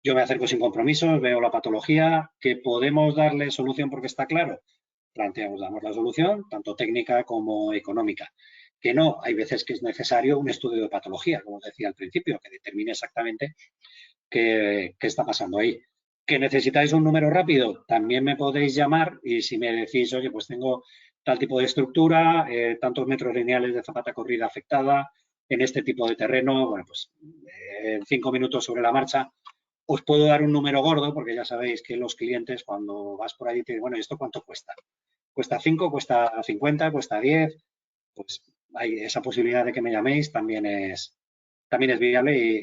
Yo me acerco sin compromiso, veo la patología, que podemos darle solución porque está claro. Planteamos, damos la solución, tanto técnica como económica. Que no, hay veces que es necesario un estudio de patología, como os decía al principio, que determine exactamente qué está pasando ahí. ¿Que necesitáis un número rápido? También me podéis llamar y si me decís, oye, pues tengo tal tipo de estructura, tantos metros lineales de zapata corrida afectada, en este tipo de terreno, bueno, pues en 5 minutos sobre la marcha, os puedo dar un número gordo porque ya sabéis que los clientes cuando vas por ahí te dicen, bueno, ¿y esto cuánto cuesta? ¿Cuesta 5, cuesta 50, cuesta 10? Pues hay esa posibilidad de que me llaméis también es viable y